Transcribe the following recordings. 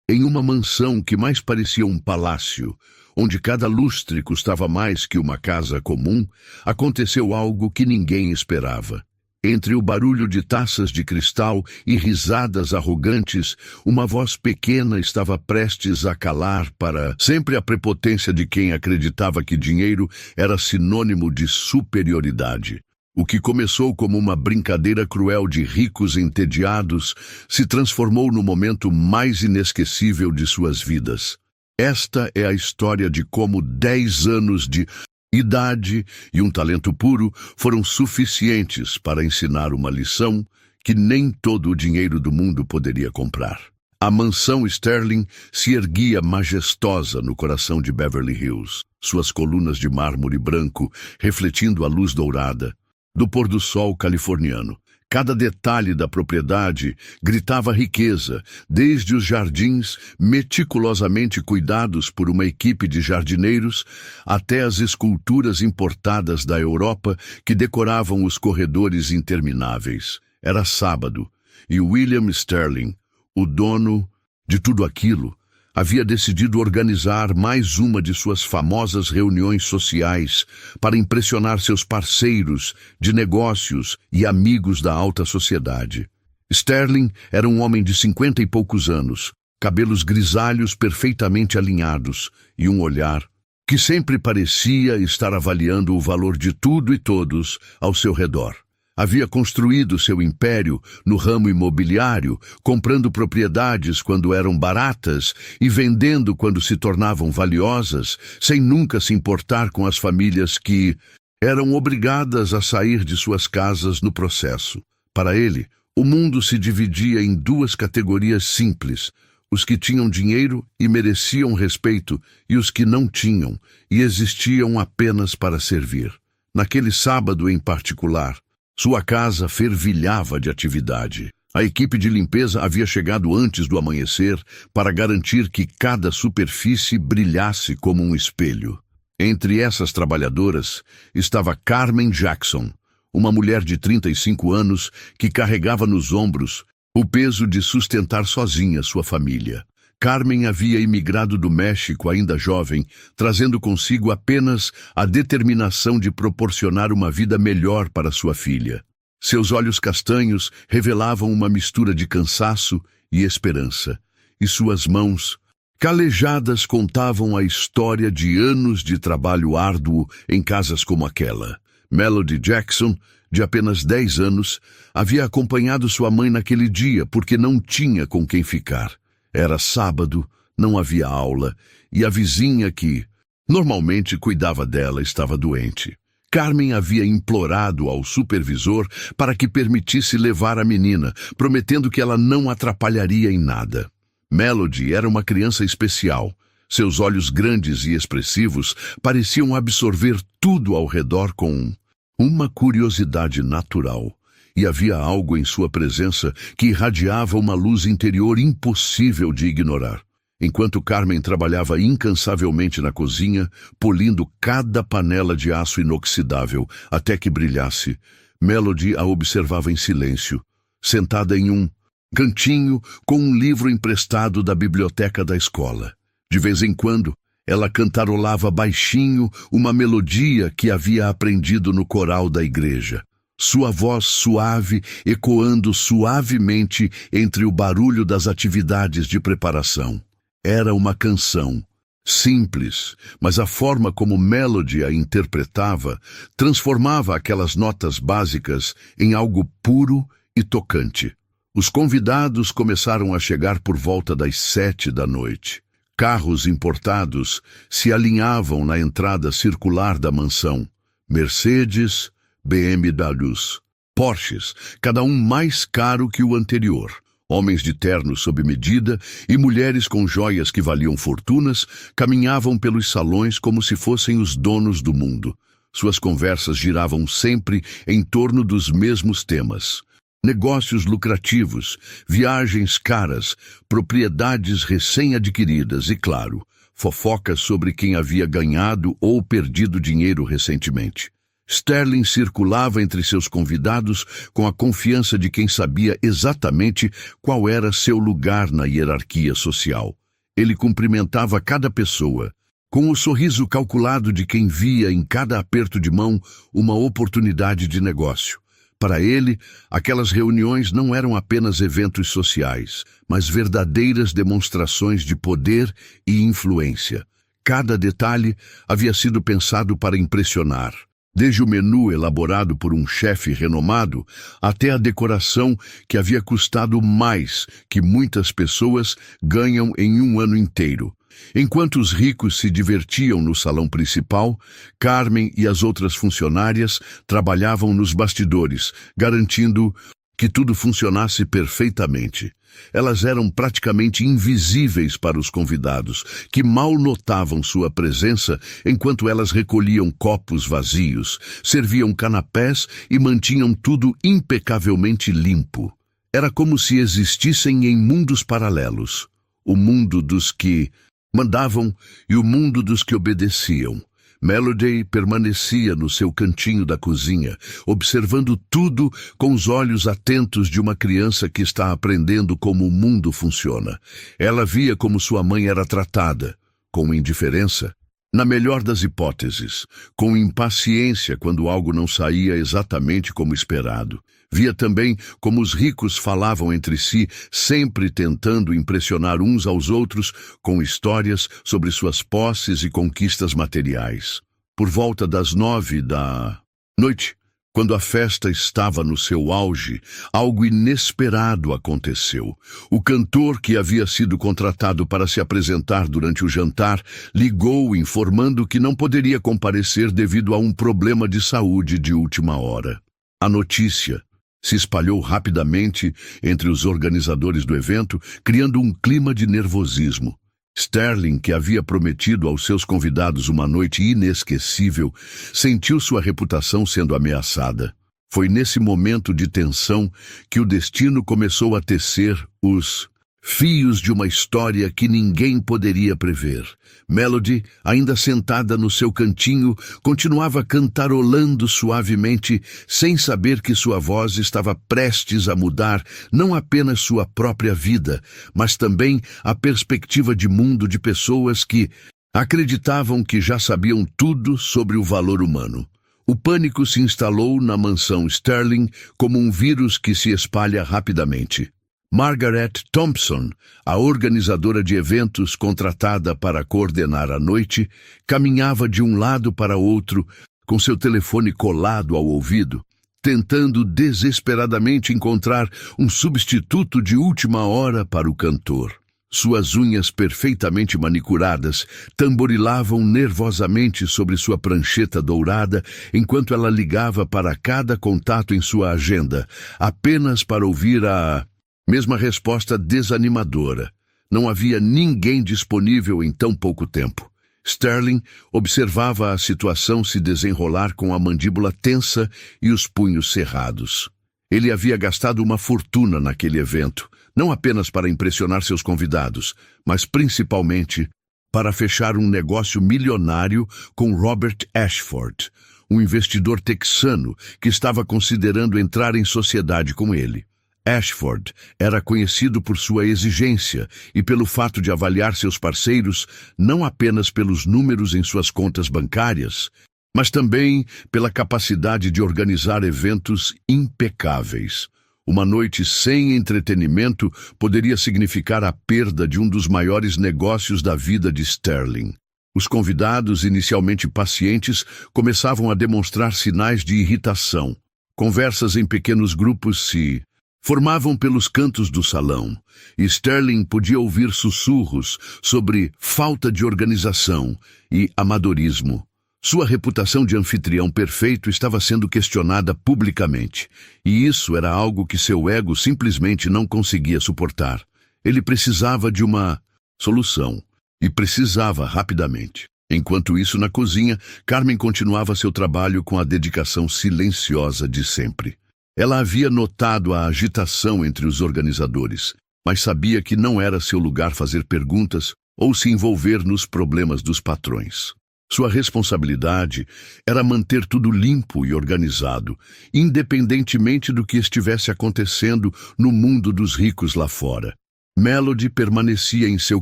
Em uma mansão que mais parecia um palácio, onde cada lustre custava mais que uma casa comum, aconteceu algo que ninguém esperava. Entre o barulho de taças de cristal e risadas arrogantes, uma voz pequena estava prestes a calar para sempre a prepotência de quem acreditava que dinheiro era sinônimo de superioridade. O que começou como uma brincadeira cruel de ricos entediados se transformou no momento mais inesquecível de suas vidas. Esta é a história de como 10 anos de idade e um talento puro foram suficientes para ensinar uma lição que nem todo o dinheiro do mundo poderia comprar. A mansão Sterling se erguia majestosa no coração de Beverly Hills, suas colunas de mármore branco refletindo a luz dourada do pôr-do-sol californiano. Cada detalhe da propriedade gritava riqueza, desde os jardins meticulosamente cuidados por uma equipe de jardineiros até as esculturas importadas da Europa que decoravam os corredores intermináveis. Era sábado e William Sterling, o dono de tudo aquilo, havia decidido organizar mais uma de suas famosas reuniões sociais para impressionar seus parceiros de negócios e amigos da alta sociedade. Sterling era um homem de 50 e poucos anos, cabelos grisalhos perfeitamente alinhados e um olhar que sempre parecia estar avaliando o valor de tudo e todos ao seu redor. Havia construído seu império no ramo imobiliário, comprando propriedades quando eram baratas e vendendo quando se tornavam valiosas, sem nunca se importar com as famílias que eram obrigadas a sair de suas casas no processo. Para ele, o mundo se dividia em duas categorias simples: os que tinham dinheiro e mereciam respeito e os que não tinham e existiam apenas para servir. Naquele sábado em particular, sua casa fervilhava de atividade. A equipe de limpeza havia chegado antes do amanhecer para garantir que cada superfície brilhasse como um espelho. Entre essas trabalhadoras estava Carmen Jackson, uma mulher de 35 anos que carregava nos ombros o peso de sustentar sozinha sua família. Carmen havia imigrado do México ainda jovem, trazendo consigo apenas a determinação de proporcionar uma vida melhor para sua filha. Seus olhos castanhos revelavam uma mistura de cansaço e esperança, e suas mãos, calejadas, contavam a história de anos de trabalho árduo em casas como aquela. Melody Jackson, de apenas 10 anos, havia acompanhado sua mãe naquele dia porque não tinha com quem ficar. Era sábado, não havia aula, e a vizinha que normalmente cuidava dela estava doente. Carmen havia implorado ao supervisor para que permitisse levar a menina, prometendo que ela não atrapalharia em nada. Melody era uma criança especial. Seus olhos grandes e expressivos pareciam absorver tudo ao redor com uma curiosidade natural. E havia algo em sua presença que irradiava uma luz interior impossível de ignorar. Enquanto Carmen trabalhava incansavelmente na cozinha, polindo cada panela de aço inoxidável até que brilhasse, Melody a observava em silêncio, sentada em um cantinho com um livro emprestado da biblioteca da escola. De vez em quando, ela cantarolava baixinho uma melodia que havia aprendido no coral da igreja. Sua voz suave ecoando suavemente entre o barulho das atividades de preparação. Era uma canção, simples, mas a forma como Melody a interpretava transformava aquelas notas básicas em algo puro e tocante. Os convidados começaram a chegar por volta das 7 da noite. Carros importados se alinhavam na entrada circular da mansão. Mercedes, BMWs, Porsches, cada um mais caro que o anterior. Homens de terno sob medida e mulheres com joias que valiam fortunas caminhavam pelos salões como se fossem os donos do mundo. Suas conversas giravam sempre em torno dos mesmos temas: negócios lucrativos, viagens caras, propriedades recém-adquiridas e, claro, fofocas sobre quem havia ganhado ou perdido dinheiro recentemente. Sterling circulava entre seus convidados com a confiança de quem sabia exatamente qual era seu lugar na hierarquia social. Ele cumprimentava cada pessoa, com o sorriso calculado de quem via em cada aperto de mão uma oportunidade de negócio. Para ele, aquelas reuniões não eram apenas eventos sociais, mas verdadeiras demonstrações de poder e influência. Cada detalhe havia sido pensado para impressionar, desde o menu elaborado por um chefe renomado até a decoração que havia custado mais que muitas pessoas ganham em um ano inteiro. Enquanto os ricos se divertiam no salão principal, Carmen e as outras funcionárias trabalhavam nos bastidores, garantindo que tudo funcionasse perfeitamente. Elas eram praticamente invisíveis para os convidados, que mal notavam sua presença enquanto elas recolhiam copos vazios, serviam canapés e mantinham tudo impecavelmente limpo. Era como se existissem em mundos paralelos, o mundo dos que mandavam e o mundo dos que obedeciam. Melody permanecia no seu cantinho da cozinha, observando tudo com os olhos atentos de uma criança que está aprendendo como o mundo funciona. Ela via como sua mãe era tratada, com indiferença, na melhor das hipóteses, com impaciência quando algo não saía exatamente como esperado. Via também como os ricos falavam entre si, sempre tentando impressionar uns aos outros com histórias sobre suas posses e conquistas materiais. Por volta das 9 da noite, quando a festa estava no seu auge, algo inesperado aconteceu. O cantor que havia sido contratado para se apresentar durante o jantar ligou informando que não poderia comparecer devido a um problema de saúde de última hora. A notícia se espalhou rapidamente entre os organizadores do evento, criando um clima de nervosismo. Sterling, que havia prometido aos seus convidados uma noite inesquecível, sentiu sua reputação sendo ameaçada. Foi nesse momento de tensão que o destino começou a tecer os fios de uma história que ninguém poderia prever. Melody, ainda sentada no seu cantinho, continuava cantarolando suavemente, sem saber que sua voz estava prestes a mudar não apenas sua própria vida, mas também a perspectiva de mundo de pessoas que acreditavam que já sabiam tudo sobre o valor humano. O pânico se instalou na mansão Sterling como um vírus que se espalha rapidamente. Margaret Thompson, a organizadora de eventos contratada para coordenar a noite, caminhava de um lado para outro com seu telefone colado ao ouvido, tentando desesperadamente encontrar um substituto de última hora para o cantor. Suas unhas perfeitamente manicuradas tamborilavam nervosamente sobre sua prancheta dourada enquanto ela ligava para cada contato em sua agenda, apenas para ouvir a mesma resposta desanimadora. Não havia ninguém disponível em tão pouco tempo. Sterling observava a situação se desenrolar com a mandíbula tensa e os punhos cerrados. Ele havia gastado uma fortuna naquele evento, não apenas para impressionar seus convidados, mas principalmente para fechar um negócio milionário com Robert Ashford, um investidor texano que estava considerando entrar em sociedade com ele. Ashford era conhecido por sua exigência e pelo fato de avaliar seus parceiros não apenas pelos números em suas contas bancárias, mas também pela capacidade de organizar eventos impecáveis. Uma noite sem entretenimento poderia significar a perda de um dos maiores negócios da vida de Sterling. Os convidados, inicialmente pacientes, começavam a demonstrar sinais de irritação. Conversas em pequenos grupos se formavam pelos cantos do salão, e Sterling podia ouvir sussurros sobre falta de organização e amadorismo. Sua reputação de anfitrião perfeito estava sendo questionada publicamente, e isso era algo que seu ego simplesmente não conseguia suportar. Ele precisava de uma solução, e precisava rapidamente. Enquanto isso, na cozinha, Carmen continuava seu trabalho com a dedicação silenciosa de sempre. Ela havia notado a agitação entre os organizadores, mas sabia que não era seu lugar fazer perguntas ou se envolver nos problemas dos patrões. Sua responsabilidade era manter tudo limpo e organizado, independentemente do que estivesse acontecendo no mundo dos ricos lá fora. Melody permanecia em seu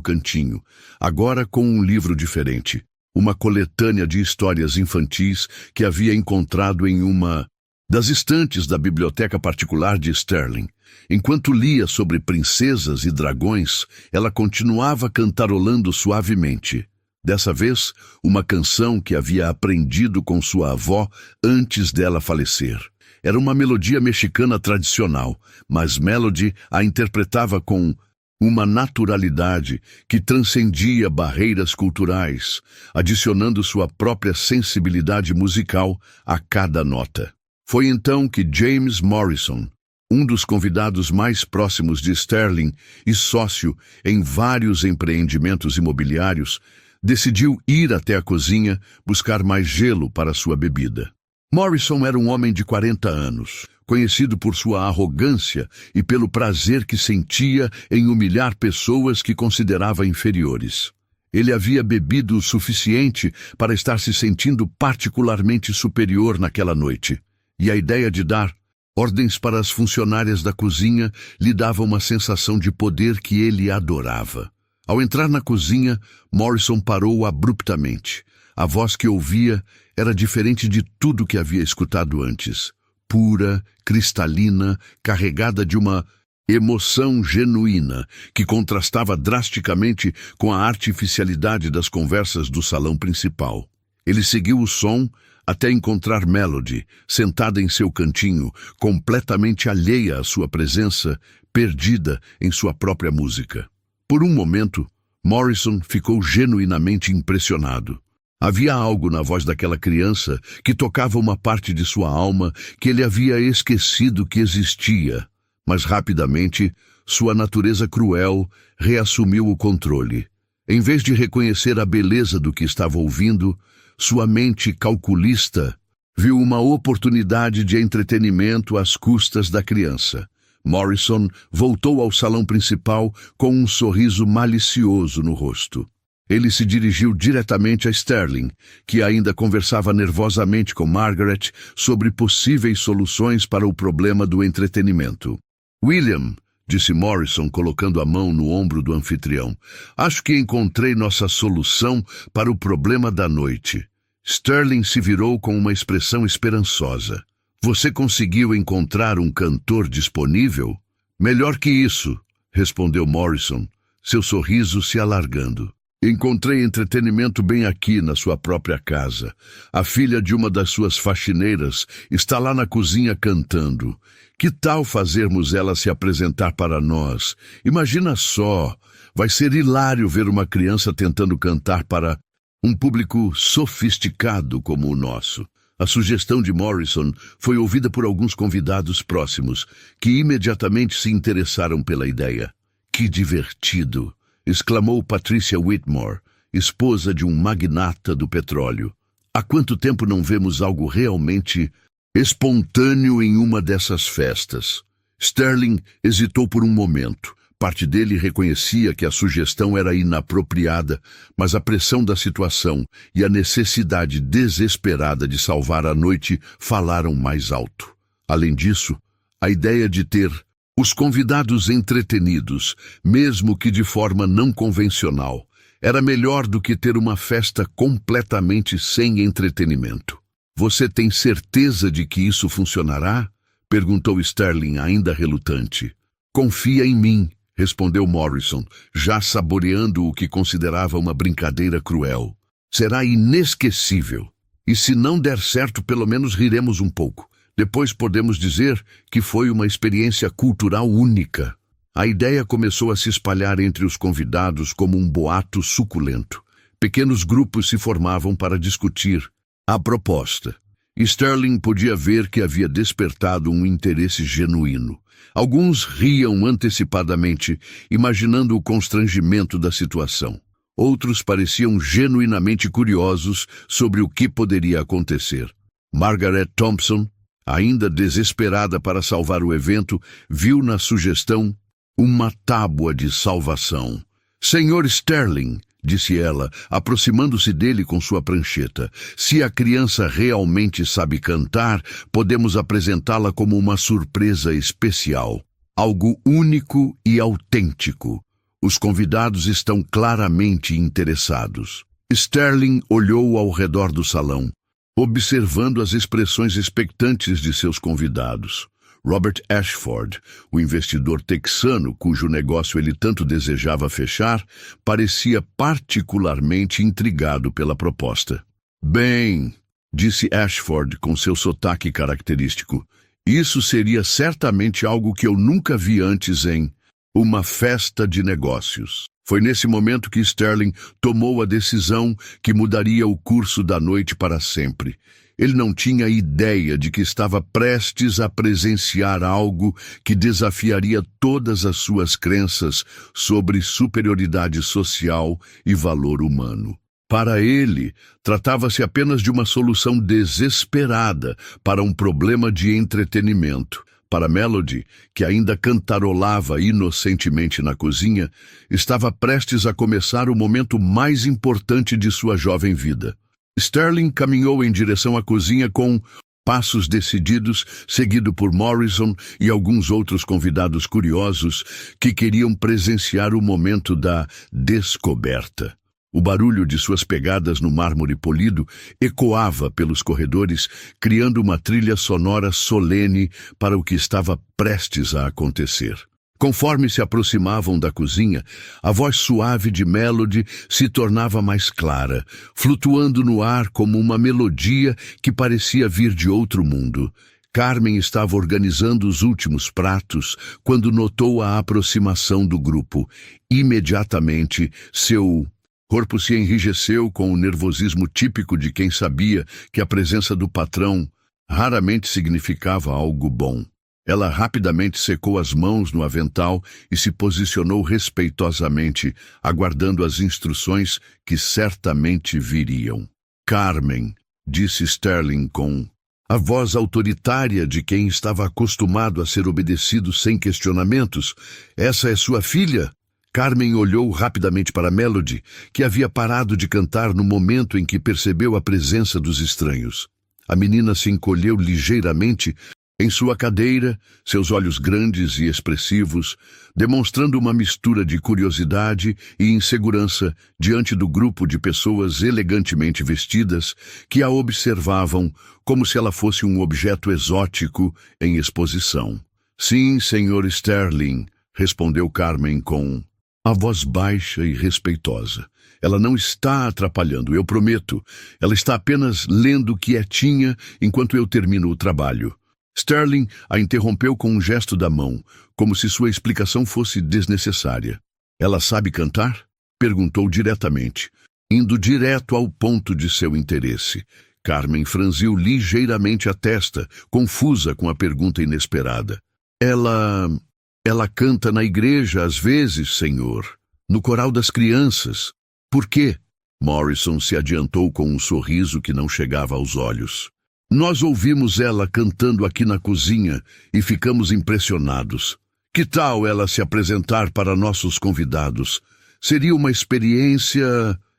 cantinho, agora com um livro diferente, uma coletânea de histórias infantis que havia encontrado em uma das estantes da biblioteca particular de Sterling. Enquanto lia sobre princesas e dragões, ela continuava cantarolando suavemente. Dessa vez, uma canção que havia aprendido com sua avó antes dela falecer. Era uma melodia mexicana tradicional, mas Melody a interpretava com uma naturalidade que transcendia barreiras culturais, adicionando sua própria sensibilidade musical a cada nota. Foi então que James Morrison, um dos convidados mais próximos de Sterling e sócio em vários empreendimentos imobiliários, decidiu ir até a cozinha buscar mais gelo para sua bebida. Morrison era um homem de 40 anos, conhecido por sua arrogância e pelo prazer que sentia em humilhar pessoas que considerava inferiores. Ele havia bebido o suficiente para estar se sentindo particularmente superior naquela noite, e a ideia de dar ordens para as funcionárias da cozinha lhe dava uma sensação de poder que ele adorava. Ao entrar na cozinha, Morrison parou abruptamente. A voz que ouvia era diferente de tudo que havia escutado antes. Pura, cristalina, carregada de uma emoção genuína, que contrastava drasticamente com a artificialidade das conversas do salão principal. Ele seguiu o som até encontrar Melody, sentada em seu cantinho, completamente alheia à sua presença, perdida em sua própria música. Por um momento, Morrison ficou genuinamente impressionado. Havia algo na voz daquela criança que tocava uma parte de sua alma que ele havia esquecido que existia, mas rapidamente sua natureza cruel reassumiu o controle. Em vez de reconhecer a beleza do que estava ouvindo, sua mente calculista viu uma oportunidade de entretenimento às custas da criança. Morrison voltou ao salão principal com um sorriso malicioso no rosto. Ele se dirigiu diretamente a Sterling, que ainda conversava nervosamente com Margaret sobre possíveis soluções para o problema do entretenimento. "William", disse Morrison, colocando a mão no ombro do anfitrião, "acho que encontrei nossa solução para o problema da noite." Sterling se virou com uma expressão esperançosa. "Você conseguiu encontrar um cantor disponível?" "Melhor que isso", respondeu Morrison, seu sorriso se alargando. "Encontrei entretenimento bem aqui na sua própria casa. A filha de uma das suas faxineiras está lá na cozinha cantando. Que tal fazermos ela se apresentar para nós? Imagina só, vai ser hilário ver uma criança tentando cantar para um público sofisticado como o nosso." A sugestão de Morrison foi ouvida por alguns convidados próximos, que imediatamente se interessaram pela ideia. "Que divertido!" exclamou Patricia Whitmore, esposa de um magnata do petróleo. "Há quanto tempo não vemos algo realmente espontâneo em uma dessas festas?" Sterling hesitou por um momento. Parte dele reconhecia que a sugestão era inapropriada, mas a pressão da situação e a necessidade desesperada de salvar a noite falaram mais alto. Além disso, a ideia de ter os convidados entretenidos, mesmo que de forma não convencional, era melhor do que ter uma festa completamente sem entretenimento. "Você tem certeza de que isso funcionará?" perguntou Sterling, ainda relutante. "Confia em mim", respondeu Morrison, já saboreando o que considerava uma brincadeira cruel. "Será inesquecível. E se não der certo, pelo menos riremos um pouco. Depois podemos dizer que foi uma experiência cultural única." A ideia começou a se espalhar entre os convidados como um boato suculento. Pequenos grupos se formavam para discutir a proposta. Sterling podia ver que havia despertado um interesse genuíno. Alguns riam antecipadamente, imaginando o constrangimento da situação. Outros pareciam genuinamente curiosos sobre o que poderia acontecer. Margaret Thompson, ainda desesperada para salvar o evento, viu na sugestão uma tábua de salvação. "Senhor Sterling", disse ela, aproximando-se dele com sua prancheta. Se a criança realmente sabe cantar, podemos apresentá-la como uma surpresa especial. Algo único e autêntico. Os convidados estão claramente interessados. Sterling olhou ao redor do salão, observando as expressões expectantes de seus convidados. Robert Ashford, o investidor texano cujo negócio ele tanto desejava fechar, parecia particularmente intrigado pela proposta. Bem, disse Ashford com seu sotaque característico, isso seria certamente algo que eu nunca vi antes em uma festa de negócios. Foi nesse momento que Sterling tomou a decisão que mudaria o curso da noite para sempre. Ele não tinha ideia de que estava prestes a presenciar algo que desafiaria todas as suas crenças sobre superioridade social e valor humano. Para ele, tratava-se apenas de uma solução desesperada para um problema de entretenimento. Para Melody, que ainda cantarolava inocentemente na cozinha, estava prestes a começar o momento mais importante de sua jovem vida. Sterling caminhou em direção à cozinha com passos decididos, seguido por Morrison e alguns outros convidados curiosos que queriam presenciar o momento da descoberta. O barulho de suas pegadas no mármore polido ecoava pelos corredores, criando uma trilha sonora solene para o que estava prestes a acontecer. Conforme se aproximavam da cozinha, a voz suave de Melody se tornava mais clara, flutuando no ar como uma melodia que parecia vir de outro mundo. Carmen estava organizando os últimos pratos quando notou a aproximação do grupo. Imediatamente, seu corpo se enrijeceu com o nervosismo típico de quem sabia que a presença do patrão raramente significava algo bom. Ela rapidamente secou as mãos no avental e se posicionou respeitosamente, aguardando as instruções que certamente viriam. Carmen, disse Sterling com a voz autoritária de quem estava acostumado a ser obedecido sem questionamentos. Essa é sua filha? Carmen olhou rapidamente para Melody, que havia parado de cantar no momento em que percebeu a presença dos estranhos. A menina se encolheu ligeiramente em sua cadeira, seus olhos grandes e expressivos, demonstrando uma mistura de curiosidade e insegurança diante do grupo de pessoas elegantemente vestidas que a observavam como se ela fosse um objeto exótico em exposição. Sim, Sr. Sterling, respondeu Carmen com a voz baixa e respeitosa. Ela não está atrapalhando, eu prometo. Ela está apenas lendo quietinha enquanto eu termino o trabalho. Sterling a interrompeu com um gesto da mão, como se sua explicação fosse desnecessária. Ela sabe cantar? Perguntou diretamente, indo direto ao ponto de seu interesse. Carmen franziu ligeiramente a testa, confusa com a pergunta inesperada. Ela canta na igreja às vezes, senhor, no coral das crianças. Por quê? Morrison se adiantou com um sorriso que não chegava aos olhos. Nós ouvimos ela cantando aqui na cozinha e ficamos impressionados. Que tal ela se apresentar para nossos convidados? Seria uma experiência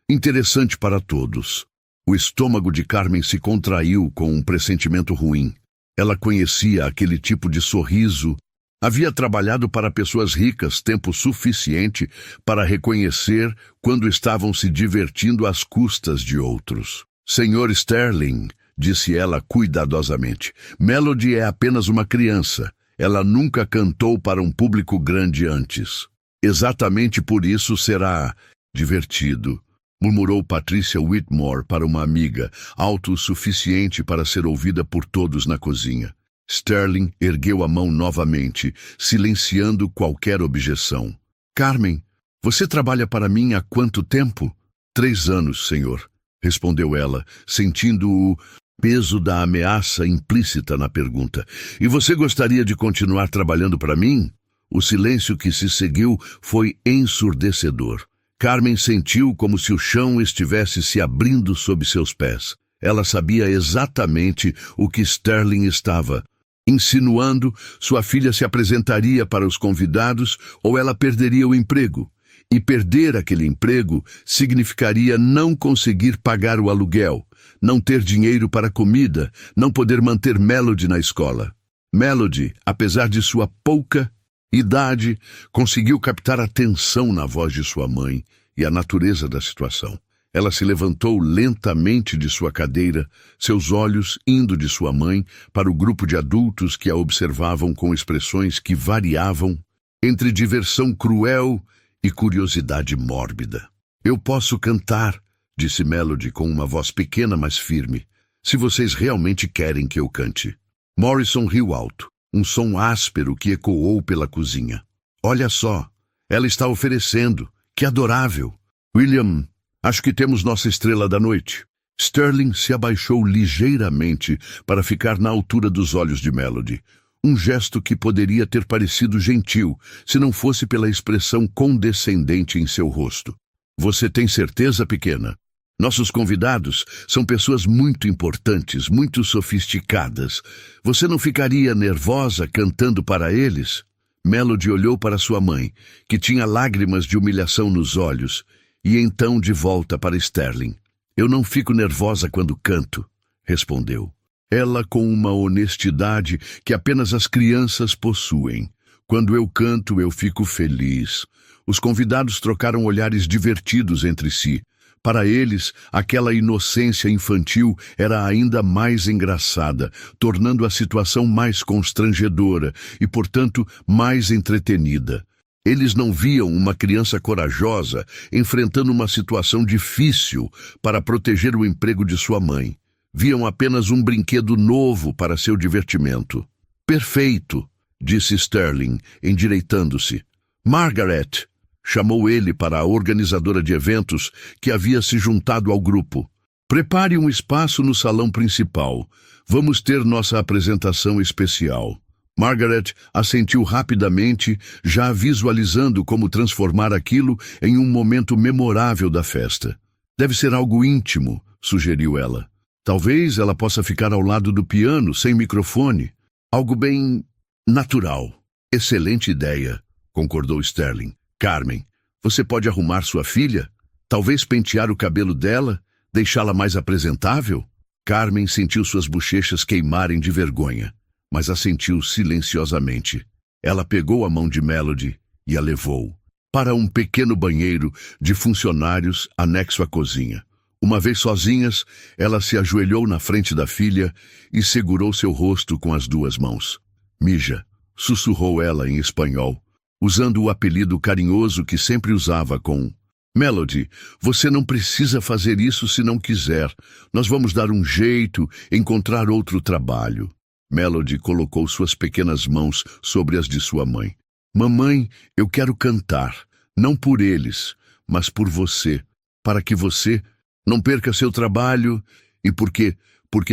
interessante para todos. O estômago de Carmen se contraiu com um pressentimento ruim. Ela conhecia aquele tipo de sorriso. Havia trabalhado para pessoas ricas tempo suficiente para reconhecer quando estavam se divertindo às custas de outros. Sr. Sterling, disse ela cuidadosamente, Melody é apenas uma criança. Ela nunca cantou para um público grande antes. Exatamente por isso será divertido, murmurou Patricia Whitmore para uma amiga, alto o suficiente para ser ouvida por todos na cozinha. Sterling ergueu a mão novamente, silenciando qualquer objeção. Carmen, você trabalha para mim há quanto tempo? 3 anos, senhor, respondeu ela, sentindo o peso da ameaça implícita na pergunta. E você gostaria de continuar trabalhando para mim? O silêncio que se seguiu foi ensurdecedor. Carmen sentiu como se o chão estivesse se abrindo sob seus pés. Ela sabia exatamente o que Sterling estava insinuando. Sua filha se apresentaria para os convidados ou ela perderia o emprego. E perder aquele emprego significaria não conseguir pagar o aluguel, não ter dinheiro para comida, não poder manter Melody na escola. Melody, apesar de sua pouca idade, conseguiu captar a tensão na voz de sua mãe e a natureza da situação. Ela se levantou lentamente de sua cadeira, seus olhos indo de sua mãe para o grupo de adultos que a observavam com expressões que variavam entre diversão cruel e curiosidade mórbida. Eu posso cantar, disse Melody com uma voz pequena, mas firme, se vocês realmente querem que eu cante. Morrison riu alto, um som áspero que ecoou pela cozinha. Olha só, ela está oferecendo, que adorável. William, acho que temos nossa estrela da noite. Sterling se abaixou ligeiramente para ficar na altura dos olhos de Melody. Um gesto que poderia ter parecido gentil, se não fosse pela expressão condescendente em seu rosto. Você tem certeza, pequena? Nossos convidados são pessoas muito importantes, muito sofisticadas. Você não ficaria nervosa cantando para eles? Melody olhou para sua mãe, que tinha lágrimas de humilhação nos olhos, e então de volta para Sterling. Eu não fico nervosa quando canto, respondeu. Ela com uma honestidade que apenas as crianças possuem. Quando eu canto, eu fico feliz. Os convidados trocaram olhares divertidos entre si. Para eles, aquela inocência infantil era ainda mais engraçada, tornando a situação mais constrangedora e, portanto, mais entretenida. Eles não viam uma criança corajosa enfrentando uma situação difícil para proteger o emprego de sua mãe. Viam apenas um brinquedo novo para seu divertimento. Perfeito, disse Sterling, endireitando-se. Margaret, chamou ele para a organizadora de eventos que havia se juntado ao grupo. Prepare um espaço no salão principal. Vamos ter nossa apresentação especial. Margaret assentiu rapidamente, já visualizando como transformar aquilo em um momento memorável da festa. Deve ser algo íntimo, sugeriu ela. Talvez ela possa ficar ao lado do piano, sem microfone. Algo bem natural. Excelente ideia, concordou Sterling. Carmen, você pode arrumar sua filha? Talvez pentear o cabelo dela? Deixá-la mais apresentável? Carmen sentiu suas bochechas queimarem de vergonha, mas assentiu silenciosamente. Ela pegou a mão de Melody e a levou para um pequeno banheiro de funcionários anexo à cozinha. Uma vez sozinhas, ela se ajoelhou na frente da filha e segurou seu rosto com as duas mãos. Mija, sussurrou ela em espanhol, usando o apelido carinhoso que sempre usava com Melody, você não precisa fazer isso se não quiser. Nós vamos dar um jeito, encontrar outro trabalho. Melody colocou suas pequenas mãos sobre as de sua mãe. Mamãe, eu quero cantar, não por eles, mas por você, para que você não perca seu trabalho e porque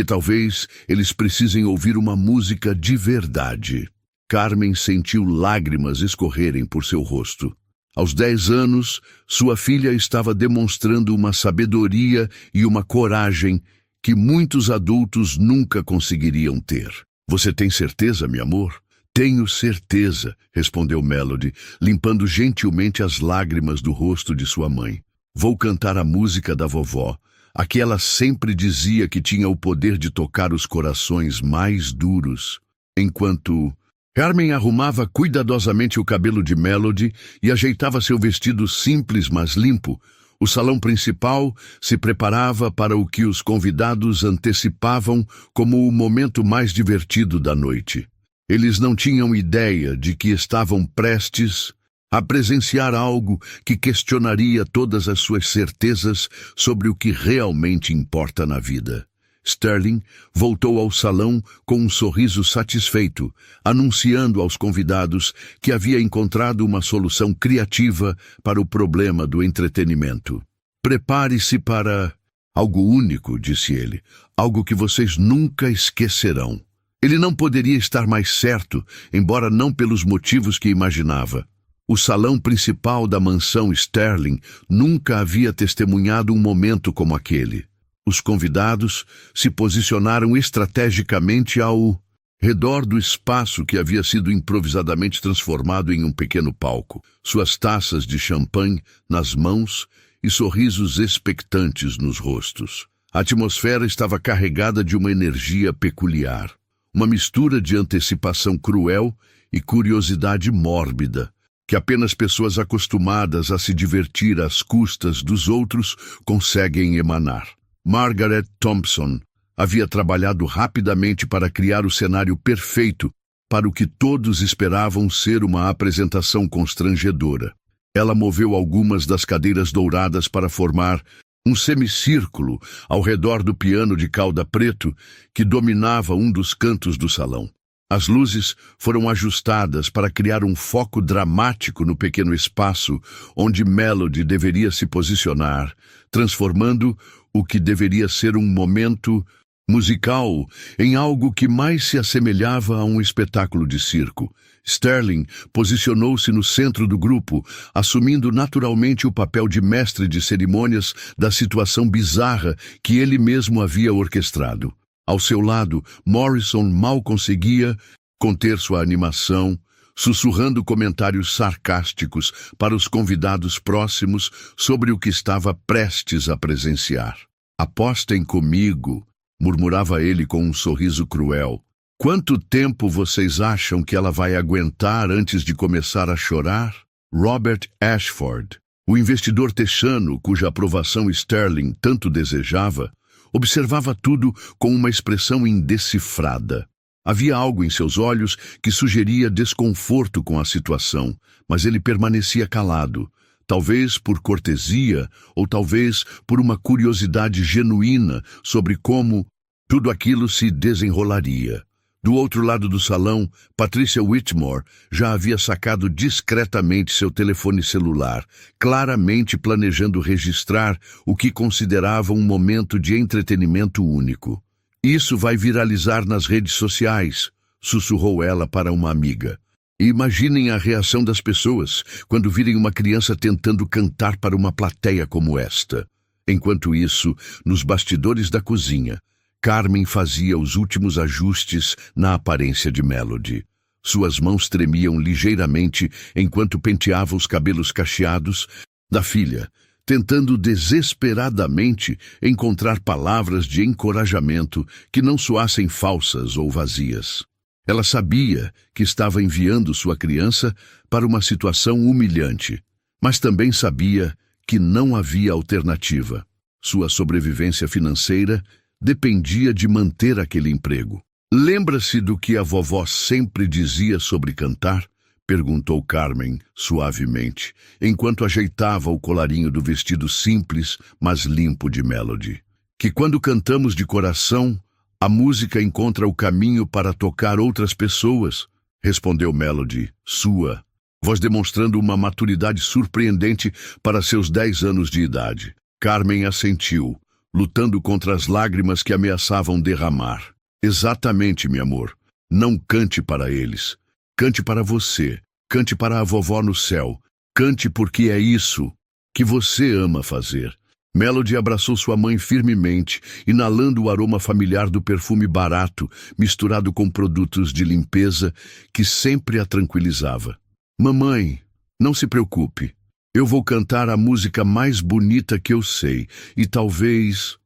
talvez eles precisem ouvir uma música de verdade. Carmen sentiu lágrimas escorrerem por seu rosto. Aos 10 anos, sua filha estava demonstrando uma sabedoria e uma coragem que muitos adultos nunca conseguiriam ter. Você tem certeza, meu amor? Tenho certeza, respondeu Melody, limpando gentilmente as lágrimas do rosto de sua mãe. Vou cantar a música da vovó, a que ela sempre dizia que tinha o poder de tocar os corações mais duros. Enquanto Carmen arrumava cuidadosamente o cabelo de Melody e ajeitava seu vestido simples, mas limpo, o salão principal se preparava para o que os convidados antecipavam como o momento mais divertido da noite. Eles não tinham ideia de que estavam prestes a presenciar algo que questionaria todas as suas certezas sobre o que realmente importa na vida. Sterling voltou ao salão com um sorriso satisfeito, anunciando aos convidados que havia encontrado uma solução criativa para o problema do entretenimento. Prepare-se para algo único, disse ele, algo que vocês nunca esquecerão. Ele não poderia estar mais certo, embora não pelos motivos que imaginava. O salão principal da mansão Sterling nunca havia testemunhado um momento como aquele. Os convidados se posicionaram estrategicamente ao redor do espaço que havia sido improvisadamente transformado em um pequeno palco, suas taças de champanhe nas mãos e sorrisos expectantes nos rostos. A atmosfera estava carregada de uma energia peculiar, uma mistura de antecipação cruel e curiosidade mórbida, que apenas pessoas acostumadas a se divertir às custas dos outros conseguem emanar. Margaret Thompson havia trabalhado rapidamente para criar o cenário perfeito para o que todos esperavam ser uma apresentação constrangedora. Ela moveu algumas das cadeiras douradas para formar um semicírculo ao redor do piano de cauda preto que dominava um dos cantos do salão. As luzes foram ajustadas para criar um foco dramático no pequeno espaço onde Melody deveria se posicionar, transformando o que deveria ser um momento musical em algo que mais se assemelhava a um espetáculo de circo. Sterling posicionou-se no centro do grupo, assumindo naturalmente o papel de mestre de cerimônias da situação bizarra que ele mesmo havia orquestrado. Ao seu lado, Morrison mal conseguia conter sua animação, sussurrando comentários sarcásticos para os convidados próximos sobre o que estava prestes a presenciar. "Apostem comigo", murmurava ele com um sorriso cruel. "Quanto tempo vocês acham que ela vai aguentar antes de começar a chorar?" Robert Ashford, o investidor texano cuja aprovação Sterling tanto desejava, observava tudo com uma expressão indecifrada. Havia algo em seus olhos que sugeria desconforto com a situação, mas ele permanecia calado, talvez por cortesia ou talvez por uma curiosidade genuína sobre como tudo aquilo se desenrolaria. Do outro lado do salão, Patricia Whitmore já havia sacado discretamente seu telefone celular, claramente planejando registrar o que considerava um momento de entretenimento único. "Isso vai viralizar nas redes sociais", sussurrou ela para uma amiga. "Imaginem a reação das pessoas quando virem uma criança tentando cantar para uma plateia como esta." Enquanto isso, nos bastidores da cozinha, Carmen fazia os últimos ajustes na aparência de Melody. Suas mãos tremiam ligeiramente enquanto penteava os cabelos cacheados da filha, tentando desesperadamente encontrar palavras de encorajamento que não soassem falsas ou vazias. Ela sabia que estava enviando sua criança para uma situação humilhante, mas também sabia que não havia alternativa. Sua sobrevivência financeira dependia de manter aquele emprego. "Lembra-se do que a vovó sempre dizia sobre cantar?" perguntou Carmen suavemente, enquanto ajeitava o colarinho do vestido simples, mas limpo de Melody. "Que quando cantamos de coração, a música encontra o caminho para tocar outras pessoas", respondeu Melody, sua voz demonstrando uma maturidade surpreendente para seus 10 anos de idade. Carmen assentiu, lutando contra as lágrimas que ameaçavam derramar. "Exatamente, meu amor. Não cante para eles. Cante para você. Cante para a vovó no céu. Cante porque é isso que você ama fazer." Melody abraçou sua mãe firmemente, inalando o aroma familiar do perfume barato, misturado com produtos de limpeza, que sempre a tranquilizava. "Mamãe, não se preocupe. Eu vou cantar a música mais bonita que eu sei, e talvez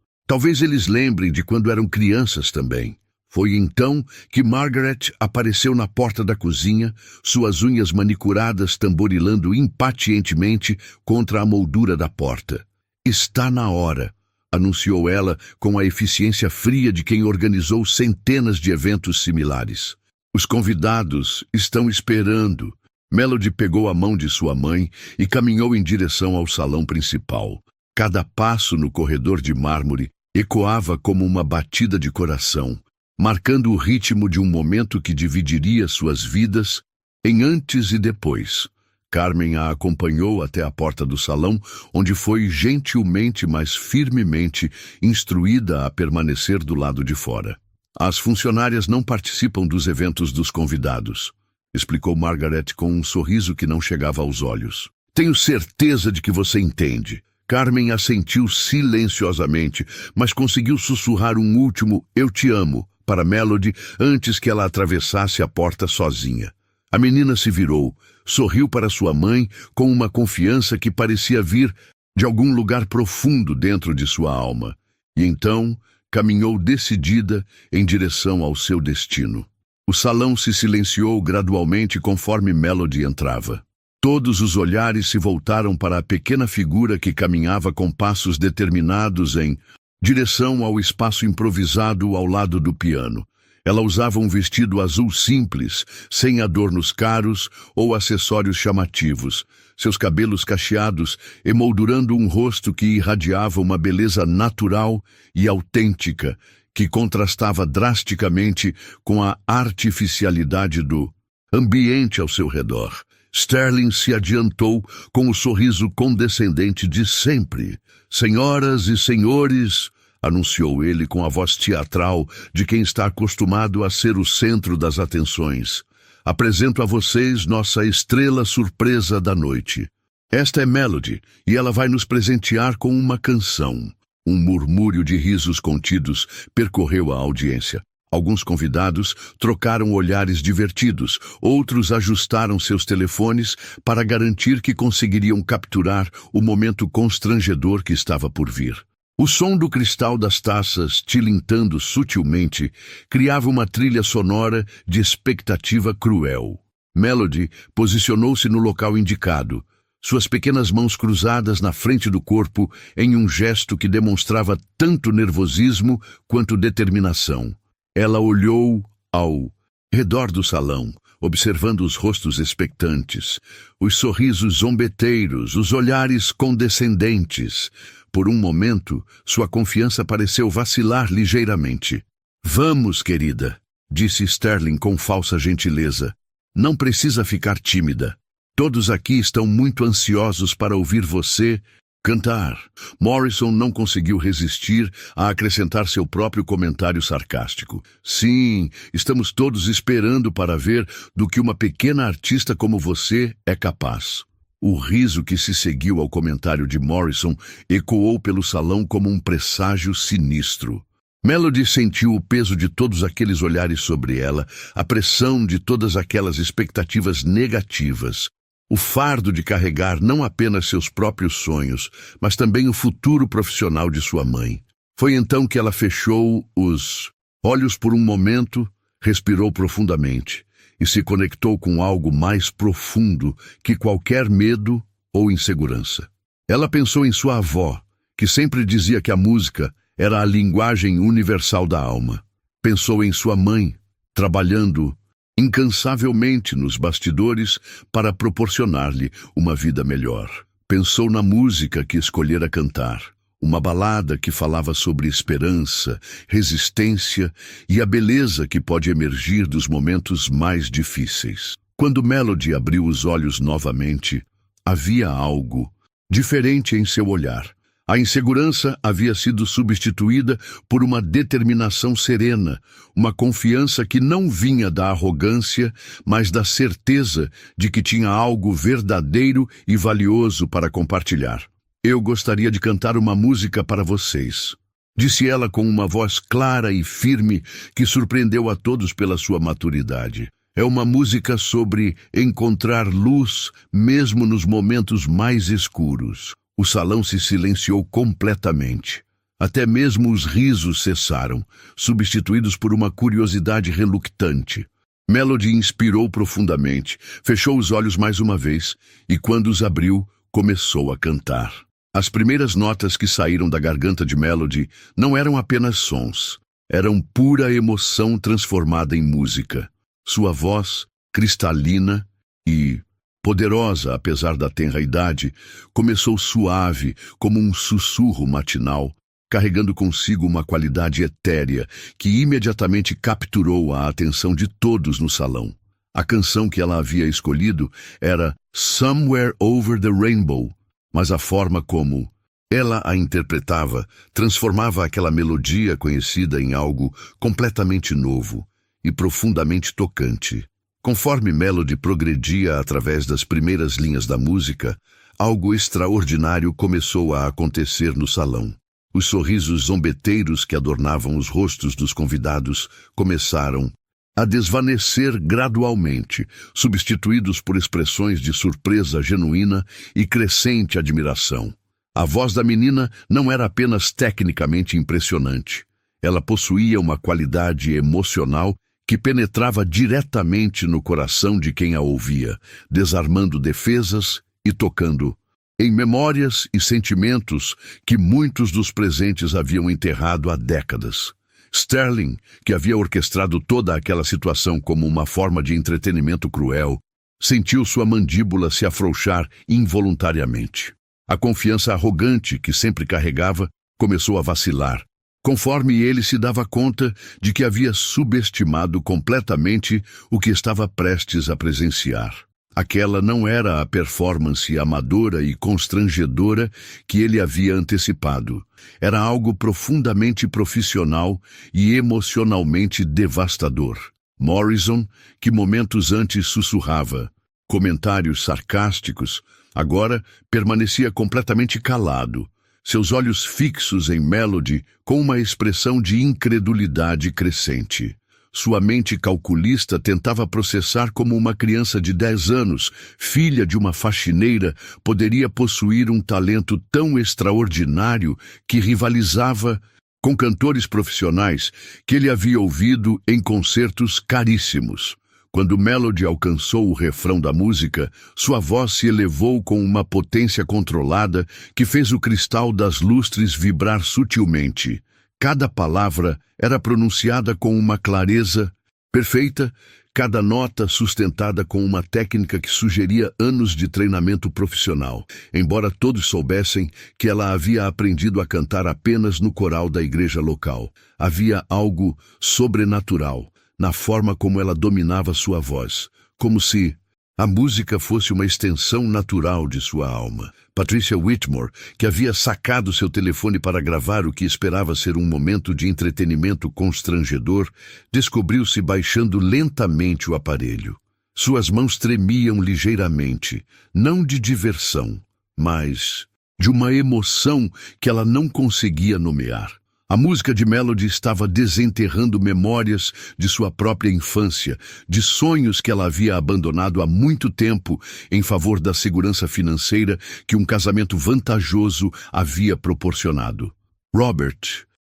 eles lembrem de quando eram crianças também." Foi então que Margaret apareceu na porta da cozinha, suas unhas manicuradas tamborilando impacientemente contra a moldura da porta. "Está na hora", anunciou ela com a eficiência fria de quem organizou centenas de eventos similares. "Os convidados estão esperando." Melody pegou a mão de sua mãe e caminhou em direção ao salão principal. Cada passo no corredor de mármore ecoava como uma batida de coração, marcando o ritmo de um momento que dividiria suas vidas em antes e depois. Carmen a acompanhou até a porta do salão, onde foi gentilmente, mas firmemente instruída a permanecer do lado de fora. "As funcionárias não participam dos eventos dos convidados", explicou Margaret com um sorriso que não chegava aos olhos. "Tenho certeza de que você entende." Carmen assentiu silenciosamente, mas conseguiu sussurrar um último "eu te amo" para Melody antes que ela atravessasse a porta sozinha. A menina se virou, sorriu para sua mãe com uma confiança que parecia vir de algum lugar profundo dentro de sua alma, e então caminhou decidida em direção ao seu destino. O salão se silenciou gradualmente conforme Melody entrava. Todos os olhares se voltaram para a pequena figura que caminhava com passos determinados em direção ao espaço improvisado ao lado do piano. Ela usava um vestido azul simples, sem adornos caros ou acessórios chamativos. Seus cabelos cacheados emoldurando um rosto que irradiava uma beleza natural e autêntica, que contrastava drasticamente com a artificialidade do ambiente ao seu redor. Sterling se adiantou com o sorriso condescendente de sempre. "Senhoras e senhores", anunciou ele com a voz teatral de quem está acostumado a ser o centro das atenções, "apresento a vocês nossa estrela surpresa da noite. Esta é Melody, e ela vai nos presentear com uma canção." Um murmúrio de risos contidos percorreu a audiência. Alguns convidados trocaram olhares divertidos, outros ajustaram seus telefones para garantir que conseguiriam capturar o momento constrangedor que estava por vir. O som do cristal das taças, tilintando sutilmente, criava uma trilha sonora de expectativa cruel. Melody posicionou-se no local indicado, suas pequenas mãos cruzadas na frente do corpo em um gesto que demonstrava tanto nervosismo quanto determinação. Ela olhou ao redor do salão, observando os rostos expectantes, os sorrisos zombeteiros, os olhares condescendentes. Por um momento, sua confiança pareceu vacilar ligeiramente. "Vamos, querida", disse Sterling com falsa gentileza. "Não precisa ficar tímida. Todos aqui estão muito ansiosos para ouvir você cantar." Morrison não conseguiu resistir a acrescentar seu próprio comentário sarcástico. "Sim, estamos todos esperando para ver do que uma pequena artista como você é capaz." O riso que se seguiu ao comentário de Morrison ecoou pelo salão como um presságio sinistro. Melody sentiu o peso de todos aqueles olhares sobre ela, a pressão de todas aquelas expectativas negativas. O fardo de carregar não apenas seus próprios sonhos, mas também o futuro profissional de sua mãe. Foi então que ela fechou os olhos por um momento, respirou profundamente e se conectou com algo mais profundo que qualquer medo ou insegurança. Ela pensou em sua avó, que sempre dizia que a música era a linguagem universal da alma. Pensou em sua mãe, trabalhando incansavelmente nos bastidores para proporcionar-lhe uma vida melhor. Pensou na música que escolhera cantar, uma balada que falava sobre esperança, resistência e a beleza que pode emergir dos momentos mais difíceis. Quando Melody abriu os olhos novamente, havia algo diferente em seu olhar. A insegurança havia sido substituída por uma determinação serena, uma confiança que não vinha da arrogância, mas da certeza de que tinha algo verdadeiro e valioso para compartilhar. "Eu gostaria de cantar uma música para vocês", disse ela com uma voz clara e firme que surpreendeu a todos pela sua maturidade. "É uma música sobre encontrar luz mesmo nos momentos mais escuros." O salão se silenciou completamente. Até mesmo os risos cessaram, substituídos por uma curiosidade reluctante. Melody inspirou profundamente, fechou os olhos mais uma vez e, quando os abriu, começou a cantar. As primeiras notas que saíram da garganta de Melody não eram apenas sons, eram pura emoção transformada em música. Sua voz, cristalina e poderosa, apesar da tenra idade, começou suave, como um sussurro matinal, carregando consigo uma qualidade etérea que imediatamente capturou a atenção de todos no salão. A canção que ela havia escolhido era Somewhere Over the Rainbow, mas a forma como ela a interpretava transformava aquela melodia conhecida em algo completamente novo e profundamente tocante. Conforme Melody progredia através das primeiras linhas da música, algo extraordinário começou a acontecer no salão. Os sorrisos zombeteiros que adornavam os rostos dos convidados começaram a desvanecer gradualmente, substituídos por expressões de surpresa genuína e crescente admiração. A voz da menina não era apenas tecnicamente impressionante. Ela possuía uma qualidade emocional que penetrava diretamente no coração de quem a ouvia, desarmando defesas e tocando em memórias e sentimentos que muitos dos presentes haviam enterrado há décadas. Sterling, que havia orquestrado toda aquela situação como uma forma de entretenimento cruel, sentiu sua mandíbula se afrouxar involuntariamente. A confiança arrogante que sempre carregava começou a vacilar, conforme ele se dava conta de que havia subestimado completamente o que estava prestes a presenciar. Aquela não era a performance amadora e constrangedora que ele havia antecipado. Era algo profundamente profissional e emocionalmente devastador. Morrison, que momentos antes sussurrava comentários sarcásticos, agora permanecia completamente calado, seus olhos fixos em Melody com uma expressão de incredulidade crescente. Sua mente calculista tentava processar como uma criança de 10 anos, filha de uma faxineira, poderia possuir um talento tão extraordinário que rivalizava com cantores profissionais que ele havia ouvido em concertos caríssimos. Quando Melody alcançou o refrão da música, sua voz se elevou com uma potência controlada que fez o cristal das lustres vibrar sutilmente. Cada palavra era pronunciada com uma clareza perfeita, cada nota sustentada com uma técnica que sugeria anos de treinamento profissional, embora todos soubessem que ela havia aprendido a cantar apenas no coral da igreja local. Havia algo sobrenatural na forma como ela dominava sua voz, como se a música fosse uma extensão natural de sua alma. Patricia Whitmore, que havia sacado seu telefone para gravar o que esperava ser um momento de entretenimento constrangedor, descobriu-se baixando lentamente o aparelho. Suas mãos tremiam ligeiramente, não de diversão, mas de uma emoção que ela não conseguia nomear. A música de Melody estava desenterrando memórias de sua própria infância, de sonhos que ela havia abandonado há muito tempo em favor da segurança financeira que um casamento vantajoso havia proporcionado. Robert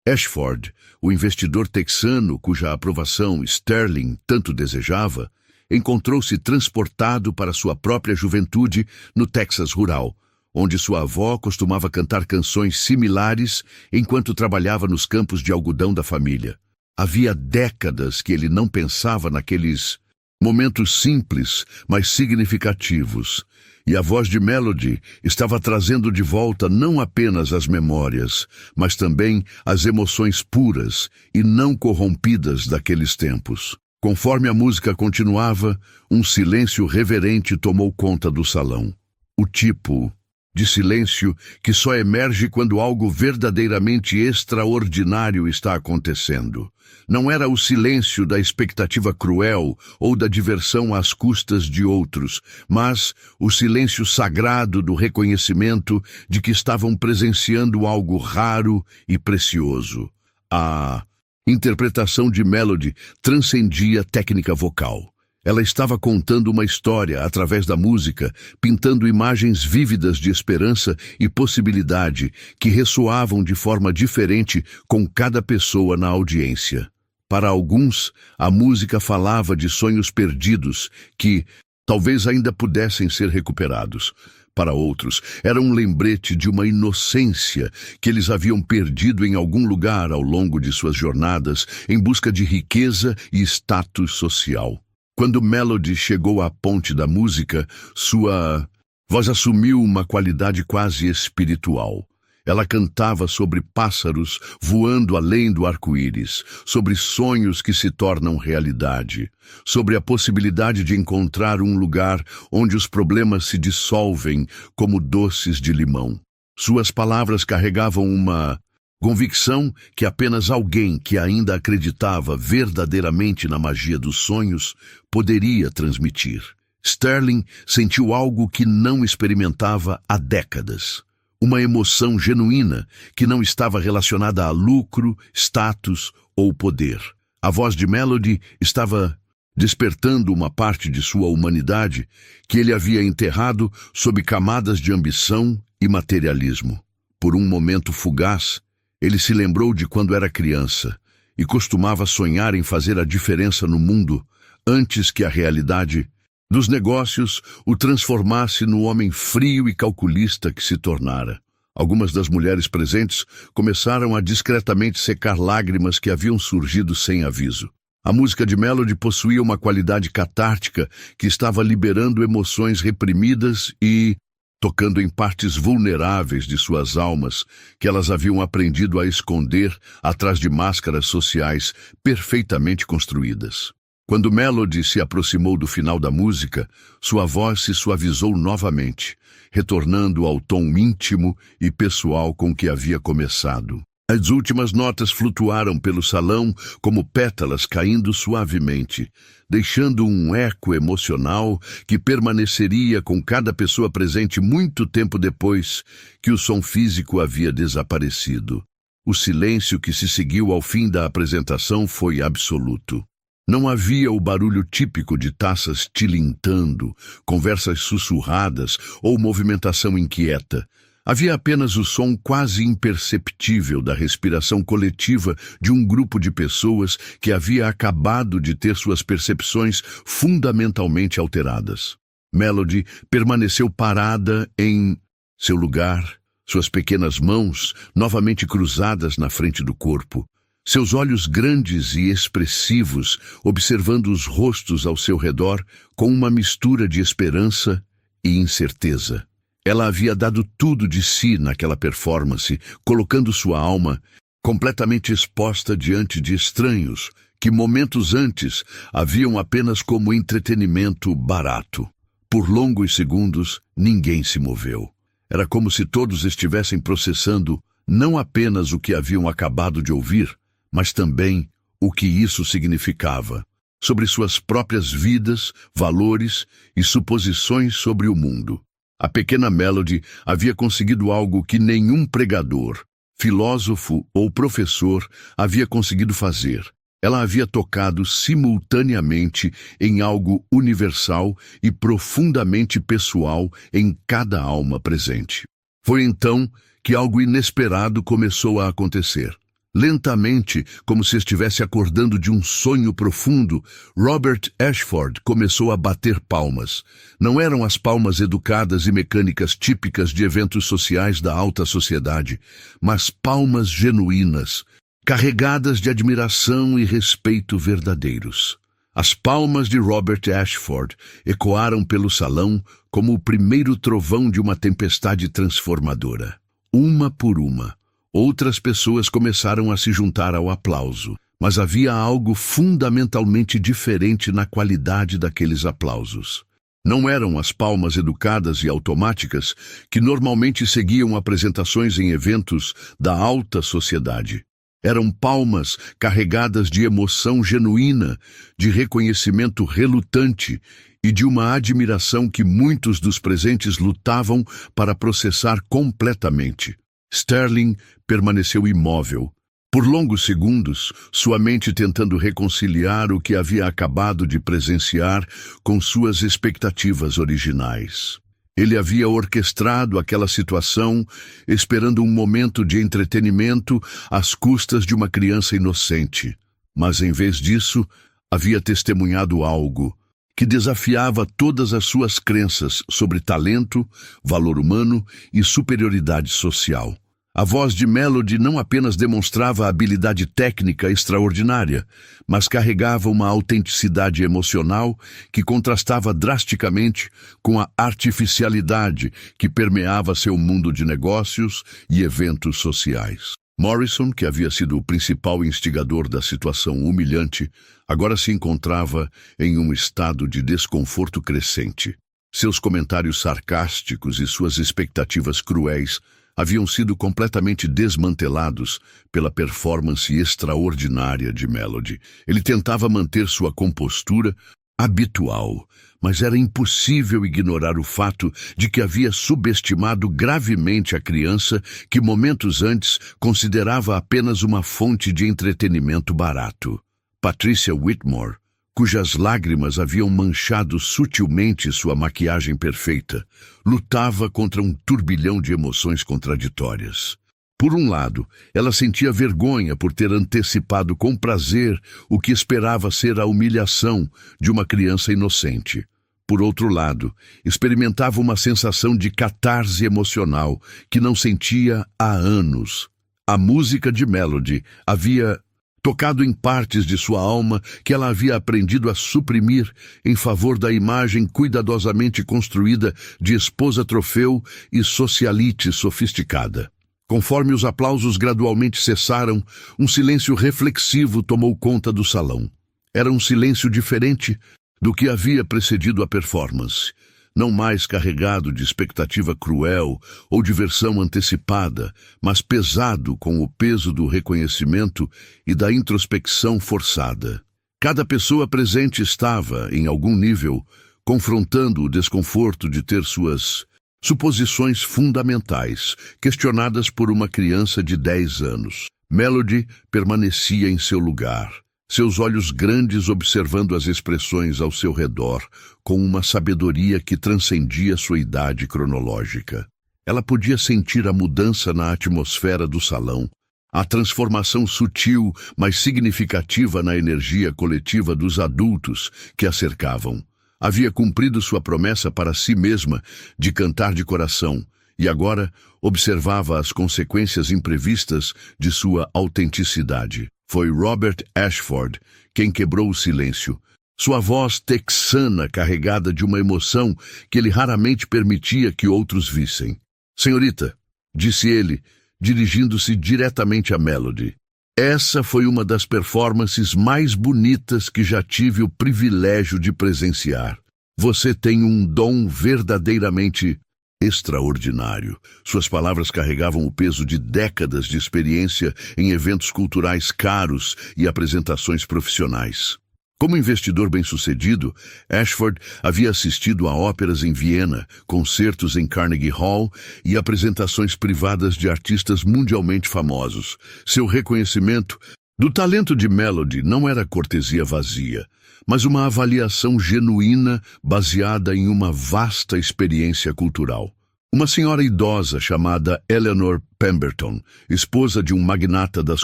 Ashford, o investidor texano cuja aprovação Sterling tanto desejava, encontrou-se transportado para sua própria juventude no Texas rural, onde sua avó costumava cantar canções similares enquanto trabalhava nos campos de algodão da família. Havia décadas que ele não pensava naqueles momentos simples, mas significativos, e a voz de Melody estava trazendo de volta não apenas as memórias, mas também as emoções puras e não corrompidas daqueles tempos. Conforme a música continuava, um silêncio reverente tomou conta do salão. O tipo de silêncio que só emerge quando algo verdadeiramente extraordinário está acontecendo. Não era o silêncio da expectativa cruel ou da diversão às custas de outros, mas o silêncio sagrado do reconhecimento de que estavam presenciando algo raro e precioso. A interpretação de Melody transcendia a técnica vocal. Ela estava contando uma história através da música, pintando imagens vívidas de esperança e possibilidade que ressoavam de forma diferente com cada pessoa na audiência. Para alguns, a música falava de sonhos perdidos que talvez ainda pudessem ser recuperados. Para outros, era um lembrete de uma inocência que eles haviam perdido em algum lugar ao longo de suas jornadas em busca de riqueza e status social. Quando Melody chegou à ponte da música, sua voz assumiu uma qualidade quase espiritual. Ela cantava sobre pássaros voando além do arco-íris, sobre sonhos que se tornam realidade, sobre a possibilidade de encontrar um lugar onde os problemas se dissolvem como doces de limão. Suas palavras carregavam uma convicção que apenas alguém que ainda acreditava verdadeiramente na magia dos sonhos poderia transmitir. Sterling sentiu algo que não experimentava há décadas. uma emoção genuína que não estava relacionada a lucro, status ou poder. A voz de Melody estava despertando uma parte de sua humanidade que ele havia enterrado sob camadas de ambição e materialismo. Por um momento fugaz, ele se lembrou de quando era criança e costumava sonhar em fazer a diferença no mundo antes que a realidade dos negócios o transformasse no homem frio e calculista que se tornara. Algumas das mulheres presentes começaram a discretamente secar lágrimas que haviam surgido sem aviso. A música de Melody possuía uma qualidade catártica que estava liberando emoções reprimidas e tocando em partes vulneráveis de suas almas que elas haviam aprendido a esconder atrás de máscaras sociais perfeitamente construídas. Quando Melody se aproximou do final da música, sua voz se suavizou novamente, retornando ao tom íntimo e pessoal com que havia começado. As últimas notas flutuaram pelo salão como pétalas caindo suavemente, deixando um eco emocional que permaneceria com cada pessoa presente muito tempo depois que o som físico havia desaparecido. O silêncio que se seguiu ao fim da apresentação foi absoluto. Não havia o barulho típico de taças tilintando, conversas sussurradas ou movimentação inquieta. Havia apenas o som quase imperceptível da respiração coletiva de um grupo de pessoas que havia acabado de ter suas percepções fundamentalmente alteradas. Melody permaneceu parada em seu lugar, suas pequenas mãos novamente cruzadas na frente do corpo. Seus olhos grandes e expressivos, observando os rostos ao seu redor com uma mistura de esperança e incerteza. Ela havia dado tudo de si naquela performance, colocando sua alma completamente exposta diante de estranhos que momentos antes haviam apenas como entretenimento barato. Por longos segundos, ninguém se moveu. Era como se todos estivessem processando não apenas o que haviam acabado de ouvir, mas também o que isso significava, sobre suas próprias vidas, valores e suposições sobre o mundo. A pequena Melody havia conseguido algo que nenhum pregador, filósofo ou professor havia conseguido fazer. Ela havia tocado simultaneamente em algo universal e profundamente pessoal em cada alma presente. Foi então que algo inesperado começou a acontecer. Lentamente, como se estivesse acordando de um sonho profundo, Robert Ashford começou a bater palmas. Não eram as palmas educadas e mecânicas típicas de eventos sociais da alta sociedade, mas palmas genuínas, carregadas de admiração e respeito verdadeiros. As palmas de Robert Ashford ecoaram pelo salão como o primeiro trovão de uma tempestade transformadora. Uma por uma, outras pessoas começaram a se juntar ao aplauso, mas havia algo fundamentalmente diferente na qualidade daqueles aplausos. Não eram as palmas educadas e automáticas que normalmente seguiam apresentações em eventos da alta sociedade. Eram palmas carregadas de emoção genuína, de reconhecimento relutante e de uma admiração que muitos dos presentes lutavam para processar completamente. Sterling permaneceu imóvel. Por longos segundos, sua mente tentando reconciliar o que havia acabado de presenciar com suas expectativas originais. Ele havia orquestrado aquela situação, esperando um momento de entretenimento às custas de uma criança inocente. Mas, em vez disso, havia testemunhado algo que desafiava todas as suas crenças sobre talento, valor humano e superioridade social. A voz de Melody não apenas demonstrava habilidade técnica extraordinária, mas carregava uma autenticidade emocional que contrastava drasticamente com a artificialidade que permeava seu mundo de negócios e eventos sociais. Morrison, que havia sido o principal instigador da situação humilhante, agora se encontrava em um estado de desconforto crescente. Seus comentários sarcásticos e suas expectativas cruéis haviam sido completamente desmantelados pela performance extraordinária de Melody. Ele tentava manter sua compostura, habitual, mas era impossível ignorar o fato de que havia subestimado gravemente a criança que momentos antes considerava apenas uma fonte de entretenimento barato. Patricia Whitmore, cujas lágrimas haviam manchado sutilmente sua maquiagem perfeita, lutava contra um turbilhão de emoções contraditórias. Por um lado, ela sentia vergonha por ter antecipado com prazer o que esperava ser a humilhação de uma criança inocente. Por outro lado, experimentava uma sensação de catarse emocional que não sentia há anos. A música de Melody havia tocado em partes de sua alma que ela havia aprendido a suprimir em favor da imagem cuidadosamente construída de esposa troféu e socialite sofisticada. Conforme os aplausos gradualmente cessaram, um silêncio reflexivo tomou conta do salão. Era um silêncio diferente do que havia precedido a performance, não mais carregado de expectativa cruel ou diversão antecipada, mas pesado com o peso do reconhecimento e da introspecção forçada. Cada pessoa presente estava, em algum nível, confrontando o desconforto de ter suas suposições fundamentais questionadas por uma criança de 10 anos. Melody permanecia em seu lugar, seus olhos grandes observando as expressões ao seu redor, com uma sabedoria que transcendia sua idade cronológica. Ela podia sentir a mudança na atmosfera do salão, a transformação sutil, mas significativa na energia coletiva dos adultos que a cercavam. Havia cumprido sua promessa para si mesma de cantar de coração, e agora observava as consequências imprevistas de sua autenticidade. Foi Robert Ashford quem quebrou o silêncio. Sua voz texana carregada de uma emoção que ele raramente permitia que outros vissem. "Senhorita", disse ele, dirigindo-se diretamente a Melody, "essa foi uma das performances mais bonitas que já tive o privilégio de presenciar. Você tem um dom verdadeiramente extraordinário." Suas palavras carregavam o peso de décadas de experiência em eventos culturais caros e apresentações profissionais. Como investidor bem-sucedido, Ashford havia assistido a óperas em Viena, concertos em Carnegie Hall e apresentações privadas de artistas mundialmente famosos. Seu reconhecimento do talento de Melody não era cortesia vazia, mas uma avaliação genuína baseada em uma vasta experiência cultural. Uma senhora idosa chamada Eleanor Pemberton, esposa de um magnata das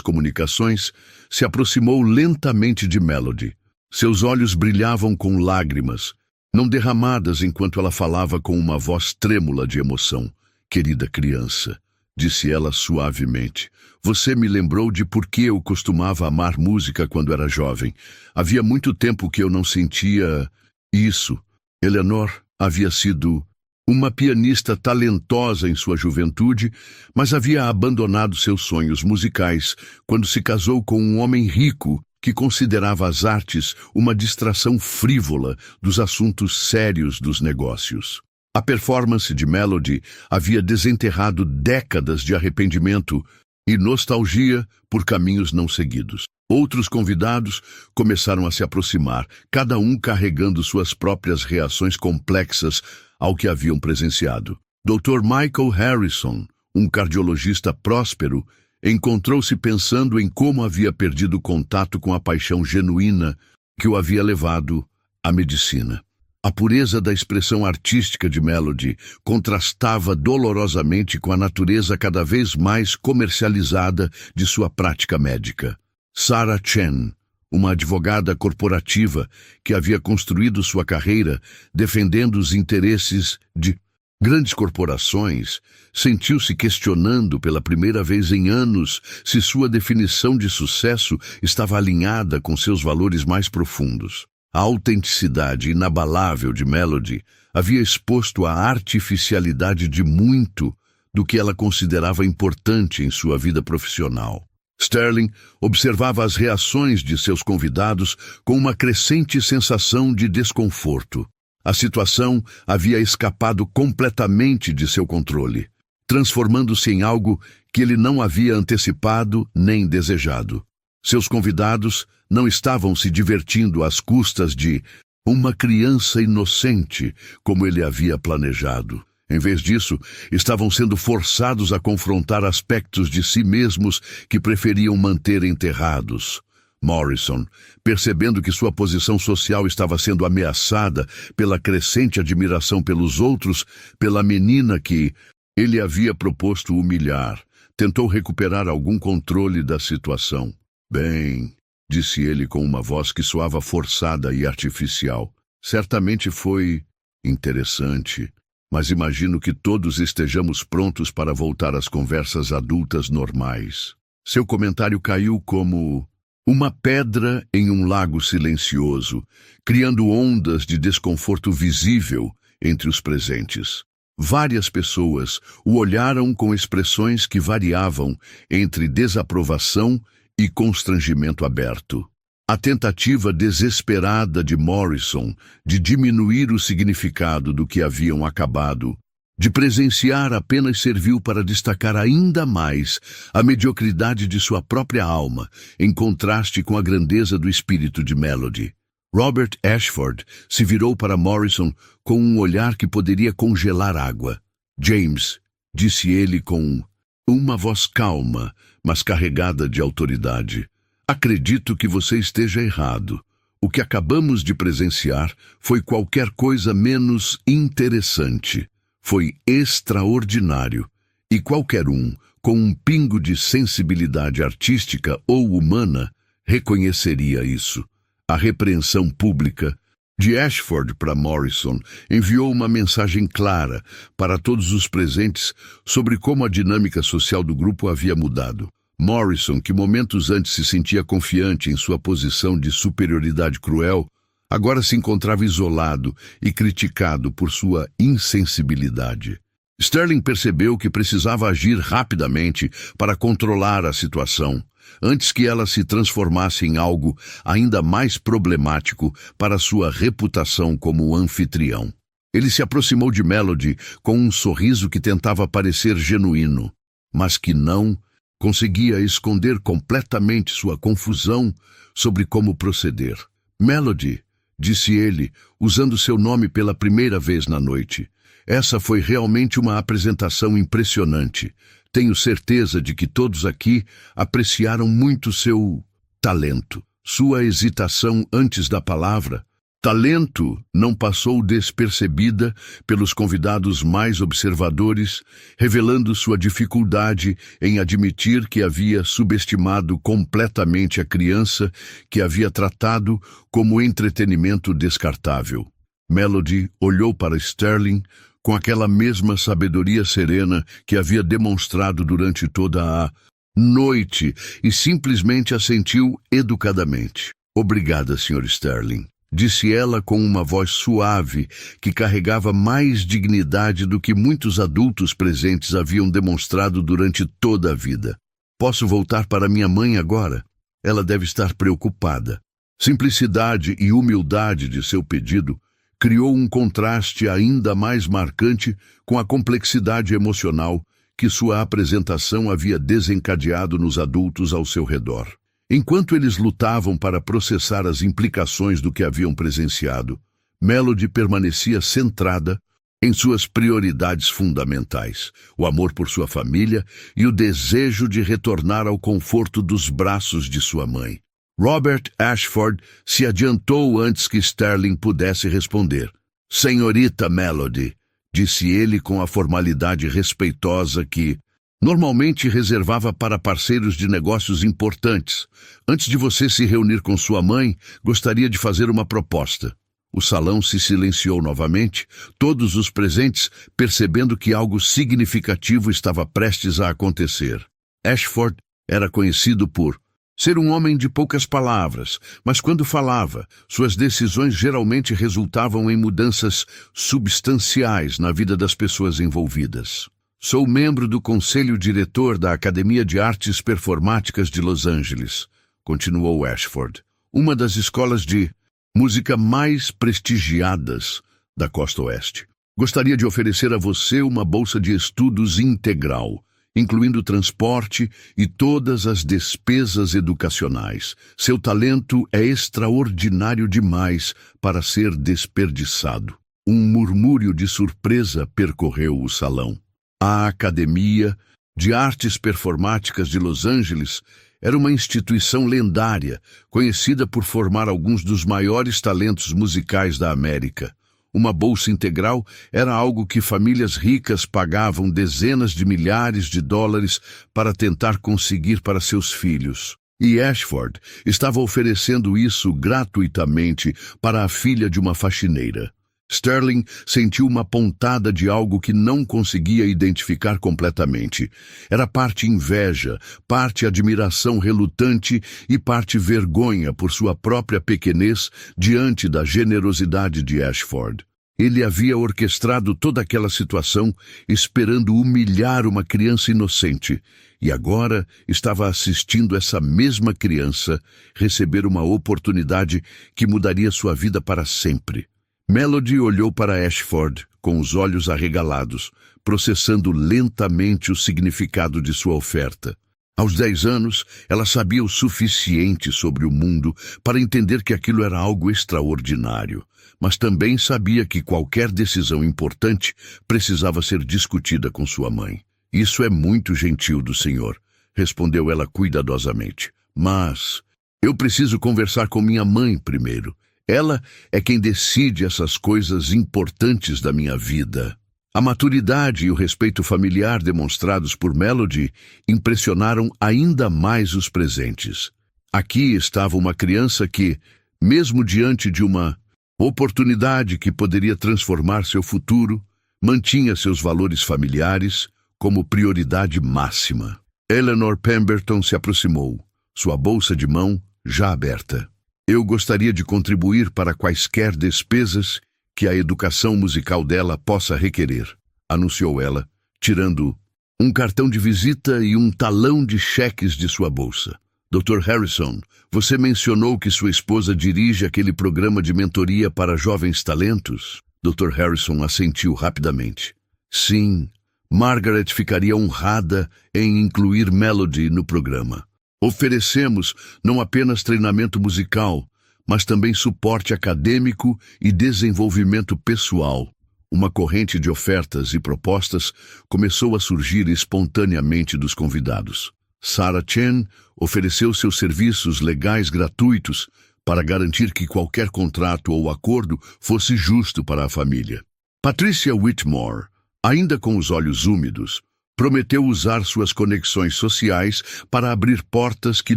comunicações, se aproximou lentamente de Melody. Seus olhos brilhavam com lágrimas, não derramadas enquanto ela falava com uma voz trêmula de emoção. "Querida criança", disse ela suavemente, "você me lembrou de por que eu costumava amar música quando era jovem. Havia muito tempo que eu não sentia isso." Eleanor havia sido uma pianista talentosa em sua juventude, mas havia abandonado seus sonhos musicais quando se casou com um homem rico que considerava as artes uma distração frívola dos assuntos sérios dos negócios. A performance de Melody havia desenterrado décadas de arrependimento e nostalgia por caminhos não seguidos. Outros convidados começaram a se aproximar, cada um carregando suas próprias reações complexas ao que haviam presenciado. Dr. Michael Harrison, um cardiologista próspero, encontrou-se pensando em como havia perdido contato com a paixão genuína que o havia levado à medicina. A pureza da expressão artística de Melody contrastava dolorosamente com a natureza cada vez mais comercializada de sua prática médica. Sarah Chen, uma advogada corporativa que havia construído sua carreira defendendo os interesses de grandes corporações, sentiu-se questionando pela primeira vez em anos se sua definição de sucesso estava alinhada com seus valores mais profundos. A autenticidade inabalável de Melody havia exposto a artificialidade de muito do que ela considerava importante em sua vida profissional. Sterling observava as reações de seus convidados com uma crescente sensação de desconforto. A situação havia escapado completamente de seu controle, transformando-se em algo que ele não havia antecipado nem desejado. Seus convidados não estavam se divertindo às custas de Uma criança inocente, como ele havia planejado. Em vez disso, estavam sendo forçados a confrontar aspectos de si mesmos que preferiam manter enterrados. Morrison, percebendo que sua posição social estava sendo ameaçada pela crescente admiração pelos outros, pela menina que ele havia proposto humilhar, tentou recuperar algum controle da situação. Bem, disse ele com uma voz que soava forçada e artificial. Certamente foi interessante, mas imagino que todos estejamos prontos para voltar às conversas adultas normais. Seu comentário caiu como uma pedra em um lago silencioso, criando ondas de desconforto visível entre os presentes. Várias pessoas o olharam com expressões que variavam entre desaprovação e constrangimento aberto. A tentativa desesperada de Morrison de diminuir o significado do que haviam acabado de presenciar apenas serviu para destacar ainda mais a mediocridade de sua própria alma, em contraste com a grandeza do espírito de Melody. Robert Ashford se virou para Morrison com um olhar que poderia congelar água. James, disse ele com uma voz calma, mas carregada de autoridade. Acredito que você esteja errado. O que acabamos de presenciar foi qualquer coisa menos interessante. Foi extraordinário. E qualquer um, com um pingo de sensibilidade artística ou humana, reconheceria isso. A repreensão pública de Ashford para Morrison enviou uma mensagem clara para todos os presentes sobre como a dinâmica social do grupo havia mudado. Morrison, que momentos antes se sentia confiante em sua posição de superioridade cruel, agora se encontrava isolado e criticado por sua insensibilidade. Sterling percebeu que precisava agir rapidamente para controlar a situação, antes que ela se transformasse em algo ainda mais problemático para sua reputação como anfitrião. Ele se aproximou de Melody com um sorriso que tentava parecer genuíno, mas que não conseguia esconder completamente sua confusão sobre como proceder. Melody, disse ele, usando seu nome pela primeira vez na noite. Essa foi realmente uma apresentação impressionante. Tenho certeza de que todos aqui apreciaram muito seu talento. Sua hesitação antes da palavra, talento, não passou despercebida pelos convidados mais observadores, revelando sua dificuldade em admitir que havia subestimado completamente a criança que havia tratado como entretenimento descartável. Melody olhou para Sterling com aquela mesma sabedoria serena que havia demonstrado durante toda a noite e simplesmente assentiu educadamente. Obrigada, Sr. Sterling, disse ela com uma voz suave que carregava mais dignidade do que muitos adultos presentes haviam demonstrado durante toda a vida. Posso voltar para minha mãe agora? Ela deve estar preocupada. Simplicidade e humildade de seu pedido criou um contraste ainda mais marcante com a complexidade emocional que sua apresentação havia desencadeado nos adultos ao seu redor. Enquanto eles lutavam para processar as implicações do que haviam presenciado, Melody permanecia centrada em suas prioridades fundamentais, o amor por sua família e o desejo de retornar ao conforto dos braços de sua mãe. Robert Ashford se adiantou antes que Sterling pudesse responder. Senhorita Melody, disse ele com a formalidade respeitosa que normalmente reservava para parceiros de negócios importantes. Antes de você se reunir com sua mãe, gostaria de fazer uma proposta. O salão se silenciou novamente, todos os presentes percebendo que algo significativo estava prestes a acontecer. Ashford era conhecido por ser um homem de poucas palavras, mas quando falava, suas decisões geralmente resultavam em mudanças substanciais na vida das pessoas envolvidas. Sou membro do conselho diretor da Academia de Artes Performáticas de Los Angeles, continuou Ashford, uma das escolas de música mais prestigiadas da Costa Oeste. Gostaria de oferecer a você uma bolsa de estudos integral, incluindo transporte e todas as despesas educacionais. Seu talento é extraordinário demais para ser desperdiçado. Um murmúrio de surpresa percorreu o salão. A Academia de Artes Performáticas de Los Angeles era uma instituição lendária, conhecida por formar alguns dos maiores talentos musicais da América. Uma bolsa integral era algo que famílias ricas pagavam dezenas de milhares de dólares para tentar conseguir para seus filhos. E Ashford estava oferecendo isso gratuitamente para a filha de uma faxineira. Sterling sentiu uma pontada de algo que não conseguia identificar completamente. Era parte inveja, parte admiração relutante e parte vergonha por sua própria pequenez diante da generosidade de Ashford. Ele havia orquestrado toda aquela situação esperando humilhar uma criança inocente e agora estava assistindo essa mesma criança receber uma oportunidade que mudaria sua vida para sempre. Melody olhou para Ashford com os olhos arregalados, processando lentamente o significado de sua oferta. Aos 10 anos, ela sabia o suficiente sobre o mundo para entender que aquilo era algo extraordinário, mas também sabia que qualquer decisão importante precisava ser discutida com sua mãe. "Isso é muito gentil do senhor", respondeu ela cuidadosamente. "Mas eu preciso conversar com minha mãe primeiro. Ela é quem decide essas coisas importantes da minha vida." A maturidade e o respeito familiar demonstrados por Melody impressionaram ainda mais os presentes. Aqui estava uma criança que, mesmo diante de uma oportunidade que poderia transformar seu futuro, mantinha seus valores familiares como prioridade máxima. Eleanor Pemberton se aproximou, sua bolsa de mão já aberta. "Eu gostaria de contribuir para quaisquer despesas que a educação musical dela possa requerer", anunciou ela, tirando um cartão de visita e um talão de cheques de sua bolsa. "Dr. Harrison, você mencionou que sua esposa dirige aquele programa de mentoria para jovens talentos?" Dr. Harrison assentiu rapidamente. "Sim, Margaret ficaria honrada em incluir Melody no programa. Oferecemos não apenas treinamento musical, mas também suporte acadêmico e desenvolvimento pessoal." Uma corrente de ofertas e propostas começou a surgir espontaneamente dos convidados. Sarah Chen ofereceu seus serviços legais gratuitos para garantir que qualquer contrato ou acordo fosse justo para a família. Patricia Whitmore, ainda com os olhos úmidos, prometeu usar suas conexões sociais para abrir portas que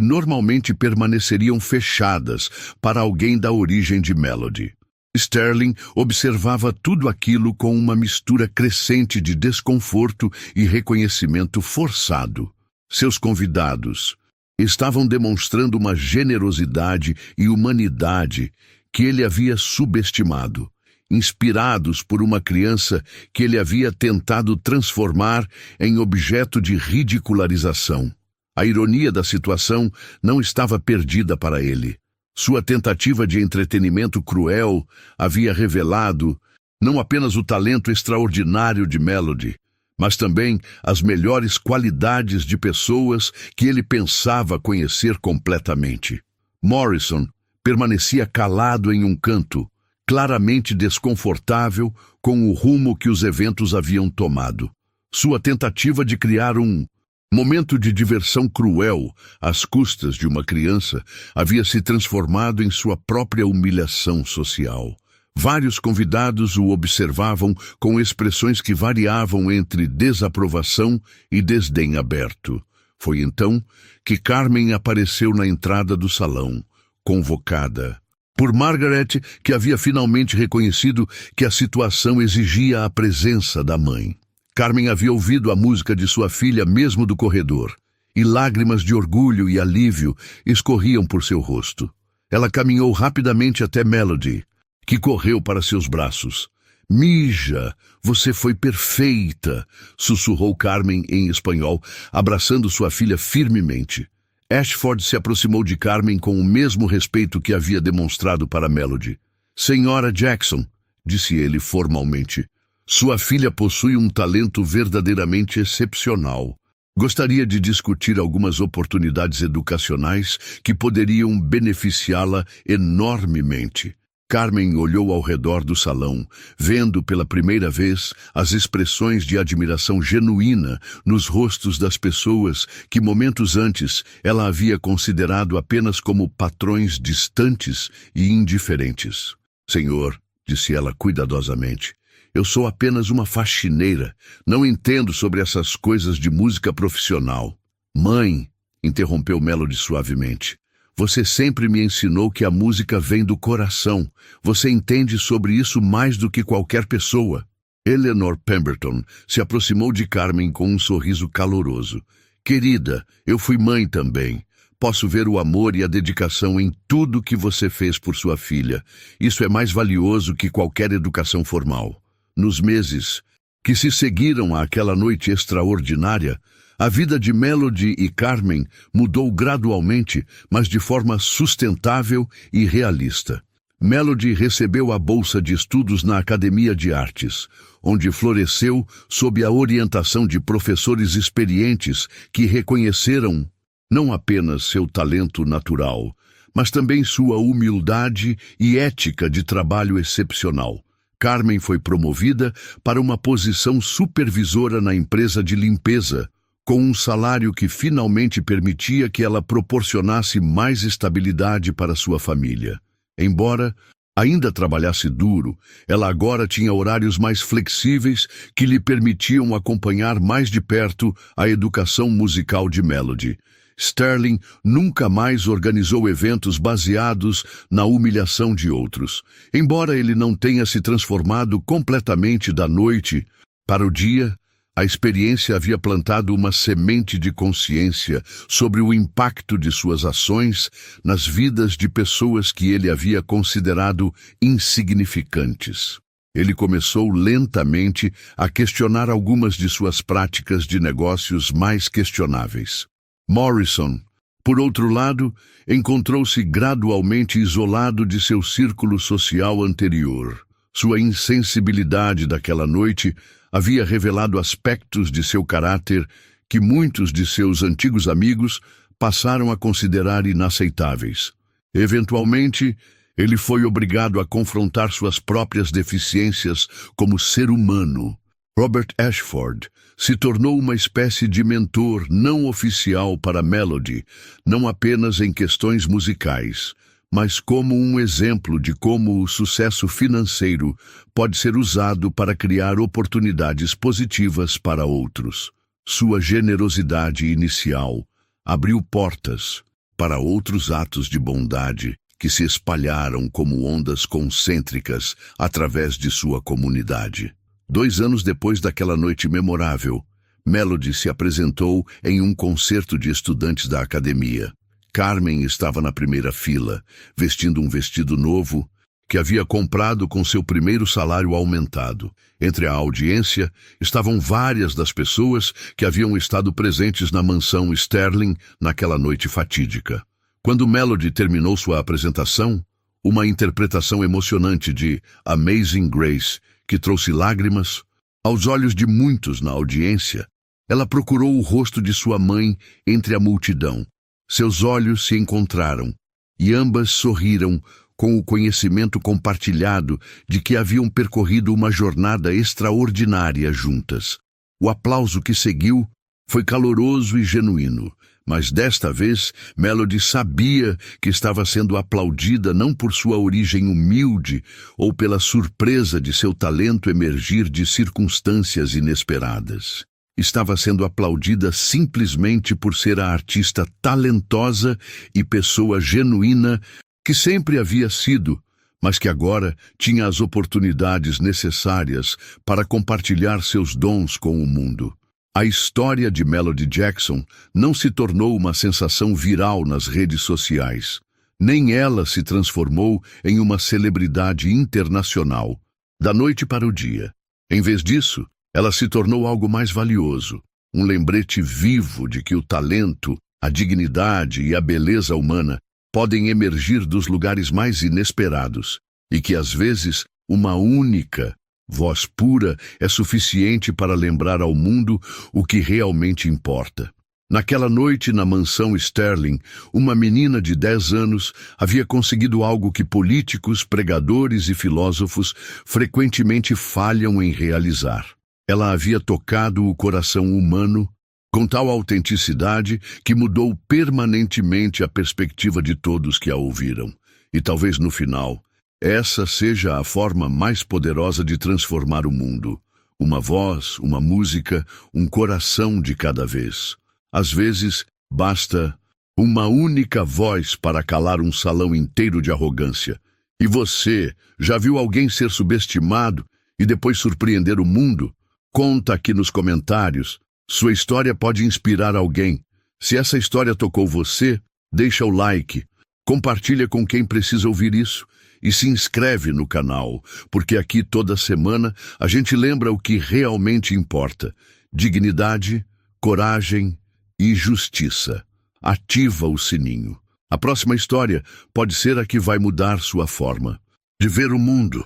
normalmente permaneceriam fechadas para alguém da origem de Melody. Sterling observava tudo aquilo com uma mistura crescente de desconforto e reconhecimento forçado. Seus convidados estavam demonstrando uma generosidade e humanidade que ele havia subestimado, inspirados por uma criança que ele havia tentado transformar em objeto de ridicularização. A ironia da situação não estava perdida para ele. Sua tentativa de entretenimento cruel havia revelado não apenas o talento extraordinário de Melody, mas também as melhores qualidades de pessoas que ele pensava conhecer completamente. Morrison permanecia calado em um canto, claramente desconfortável com o rumo que os eventos haviam tomado. Sua tentativa de criar um momento de diversão cruel às custas de uma criança havia se transformado em sua própria humilhação social. Vários convidados o observavam com expressões que variavam entre desaprovação e desdém aberto. Foi então que Carmen apareceu na entrada do salão, convocada por Margaret, que havia finalmente reconhecido que a situação exigia a presença da mãe. Carmen havia ouvido a música de sua filha mesmo do corredor, e lágrimas de orgulho e alívio escorriam por seu rosto. Ela caminhou rapidamente até Melody, que correu para seus braços. "Mija, você foi perfeita", sussurrou Carmen em espanhol, abraçando sua filha firmemente. Ashford se aproximou de Carmen com o mesmo respeito que havia demonstrado para Melody. "Senhora Jackson", disse ele formalmente, "sua filha possui um talento verdadeiramente excepcional. Gostaria de discutir algumas oportunidades educacionais que poderiam beneficiá-la enormemente. Carmen olhou ao redor do salão, vendo pela primeira vez as expressões de admiração genuína nos rostos das pessoas que momentos antes ela havia considerado apenas como patrões distantes e indiferentes. Senhor, disse ela cuidadosamente, eu sou apenas uma faxineira, não entendo sobre essas coisas de música profissional. Mãe, interrompeu Melody suavemente, você sempre me ensinou que a música vem do coração. Você entende sobre isso mais do que qualquer pessoa. Eleanor Pemberton se aproximou de Carmen com um sorriso caloroso. Querida, eu fui mãe também. Posso ver o amor e a dedicação em tudo que você fez por sua filha. Isso é mais valioso que qualquer educação formal. Nos meses que se seguiram àquela noite extraordinária, a vida de Melody e Carmen mudou gradualmente, mas de forma sustentável e realista. Melody recebeu a bolsa de estudos na Academia de Artes, onde floresceu sob a orientação de professores experientes que reconheceram não apenas seu talento natural, mas também sua humildade e ética de trabalho excepcional. Carmen foi promovida para uma posição supervisora na empresa de limpeza, com um salário que finalmente permitia que ela proporcionasse mais estabilidade para sua família. Embora ainda trabalhasse duro, ela agora tinha horários mais flexíveis que lhe permitiam acompanhar mais de perto a educação musical de Melody. Sterling nunca mais organizou eventos baseados na humilhação de outros. Embora ele não tenha se transformado completamente da noite para o dia, a experiência havia plantado uma semente de consciência sobre o impacto de suas ações nas vidas de pessoas que ele havia considerado insignificantes. Ele começou lentamente a questionar algumas de suas práticas de negócios mais questionáveis. Morrison, por outro lado, encontrou-se gradualmente isolado de seu círculo social anterior. Sua insensibilidade daquela noite havia revelado aspectos de seu caráter que muitos de seus antigos amigos passaram a considerar inaceitáveis. Eventualmente, ele foi obrigado a confrontar suas próprias deficiências como ser humano. Robert Ashford se tornou uma espécie de mentor não oficial para Melody, não apenas em questões musicais, mas como um exemplo de como o sucesso financeiro pode ser usado para criar oportunidades positivas para outros. Sua generosidade inicial abriu portas para outros atos de bondade que se espalharam como ondas concêntricas através de sua comunidade. 2 anos depois daquela noite memorável, Melody se apresentou em um concerto de estudantes da academia. Carmen estava na primeira fila, vestindo um vestido novo que havia comprado com seu primeiro salário aumentado. Entre a audiência estavam várias das pessoas que haviam estado presentes na mansão Sterling naquela noite fatídica. Quando Melody terminou sua apresentação, uma interpretação emocionante de Amazing Grace, que trouxe lágrimas aos olhos de muitos na audiência, ela procurou o rosto de sua mãe entre a multidão. Seus olhos se encontraram, e ambas sorriram com o conhecimento compartilhado de que haviam percorrido uma jornada extraordinária juntas. O aplauso que seguiu foi caloroso e genuíno, mas desta vez Melody sabia que estava sendo aplaudida não por sua origem humilde ou pela surpresa de seu talento emergir de circunstâncias inesperadas. Estava sendo aplaudida simplesmente por ser a artista talentosa e pessoa genuína que sempre havia sido, mas que agora tinha as oportunidades necessárias para compartilhar seus dons com o mundo. A história de Melody Jackson não se tornou uma sensação viral nas redes sociais. Nem ela se transformou em uma celebridade internacional, da noite para o dia. Em vez disso, ela se tornou algo mais valioso, um lembrete vivo de que o talento, a dignidade e a beleza humana podem emergir dos lugares mais inesperados e que, às vezes, uma única Voz pura é suficiente para lembrar ao mundo o que realmente importa. Naquela noite, na mansão Sterling, uma menina de 10 anos havia conseguido algo que políticos, pregadores e filósofos frequentemente falham em realizar. Ela havia tocado o coração humano com tal autenticidade que mudou permanentemente a perspectiva de todos que a ouviram. E talvez no final, essa seja a forma mais poderosa de transformar o mundo. Uma voz, uma música, um coração de cada vez. Às vezes, basta uma única voz para calar um salão inteiro de arrogância. E você já viu alguém ser subestimado e depois surpreender o mundo? Conta aqui nos comentários. Sua história pode inspirar alguém. Se essa história tocou você, deixa o like, compartilha com quem precisa ouvir isso e se inscreve no canal, porque aqui toda semana a gente lembra o que realmente importa: dignidade, coragem e justiça. Ativa o sininho. A próxima história pode ser a que vai mudar sua forma de ver o mundo.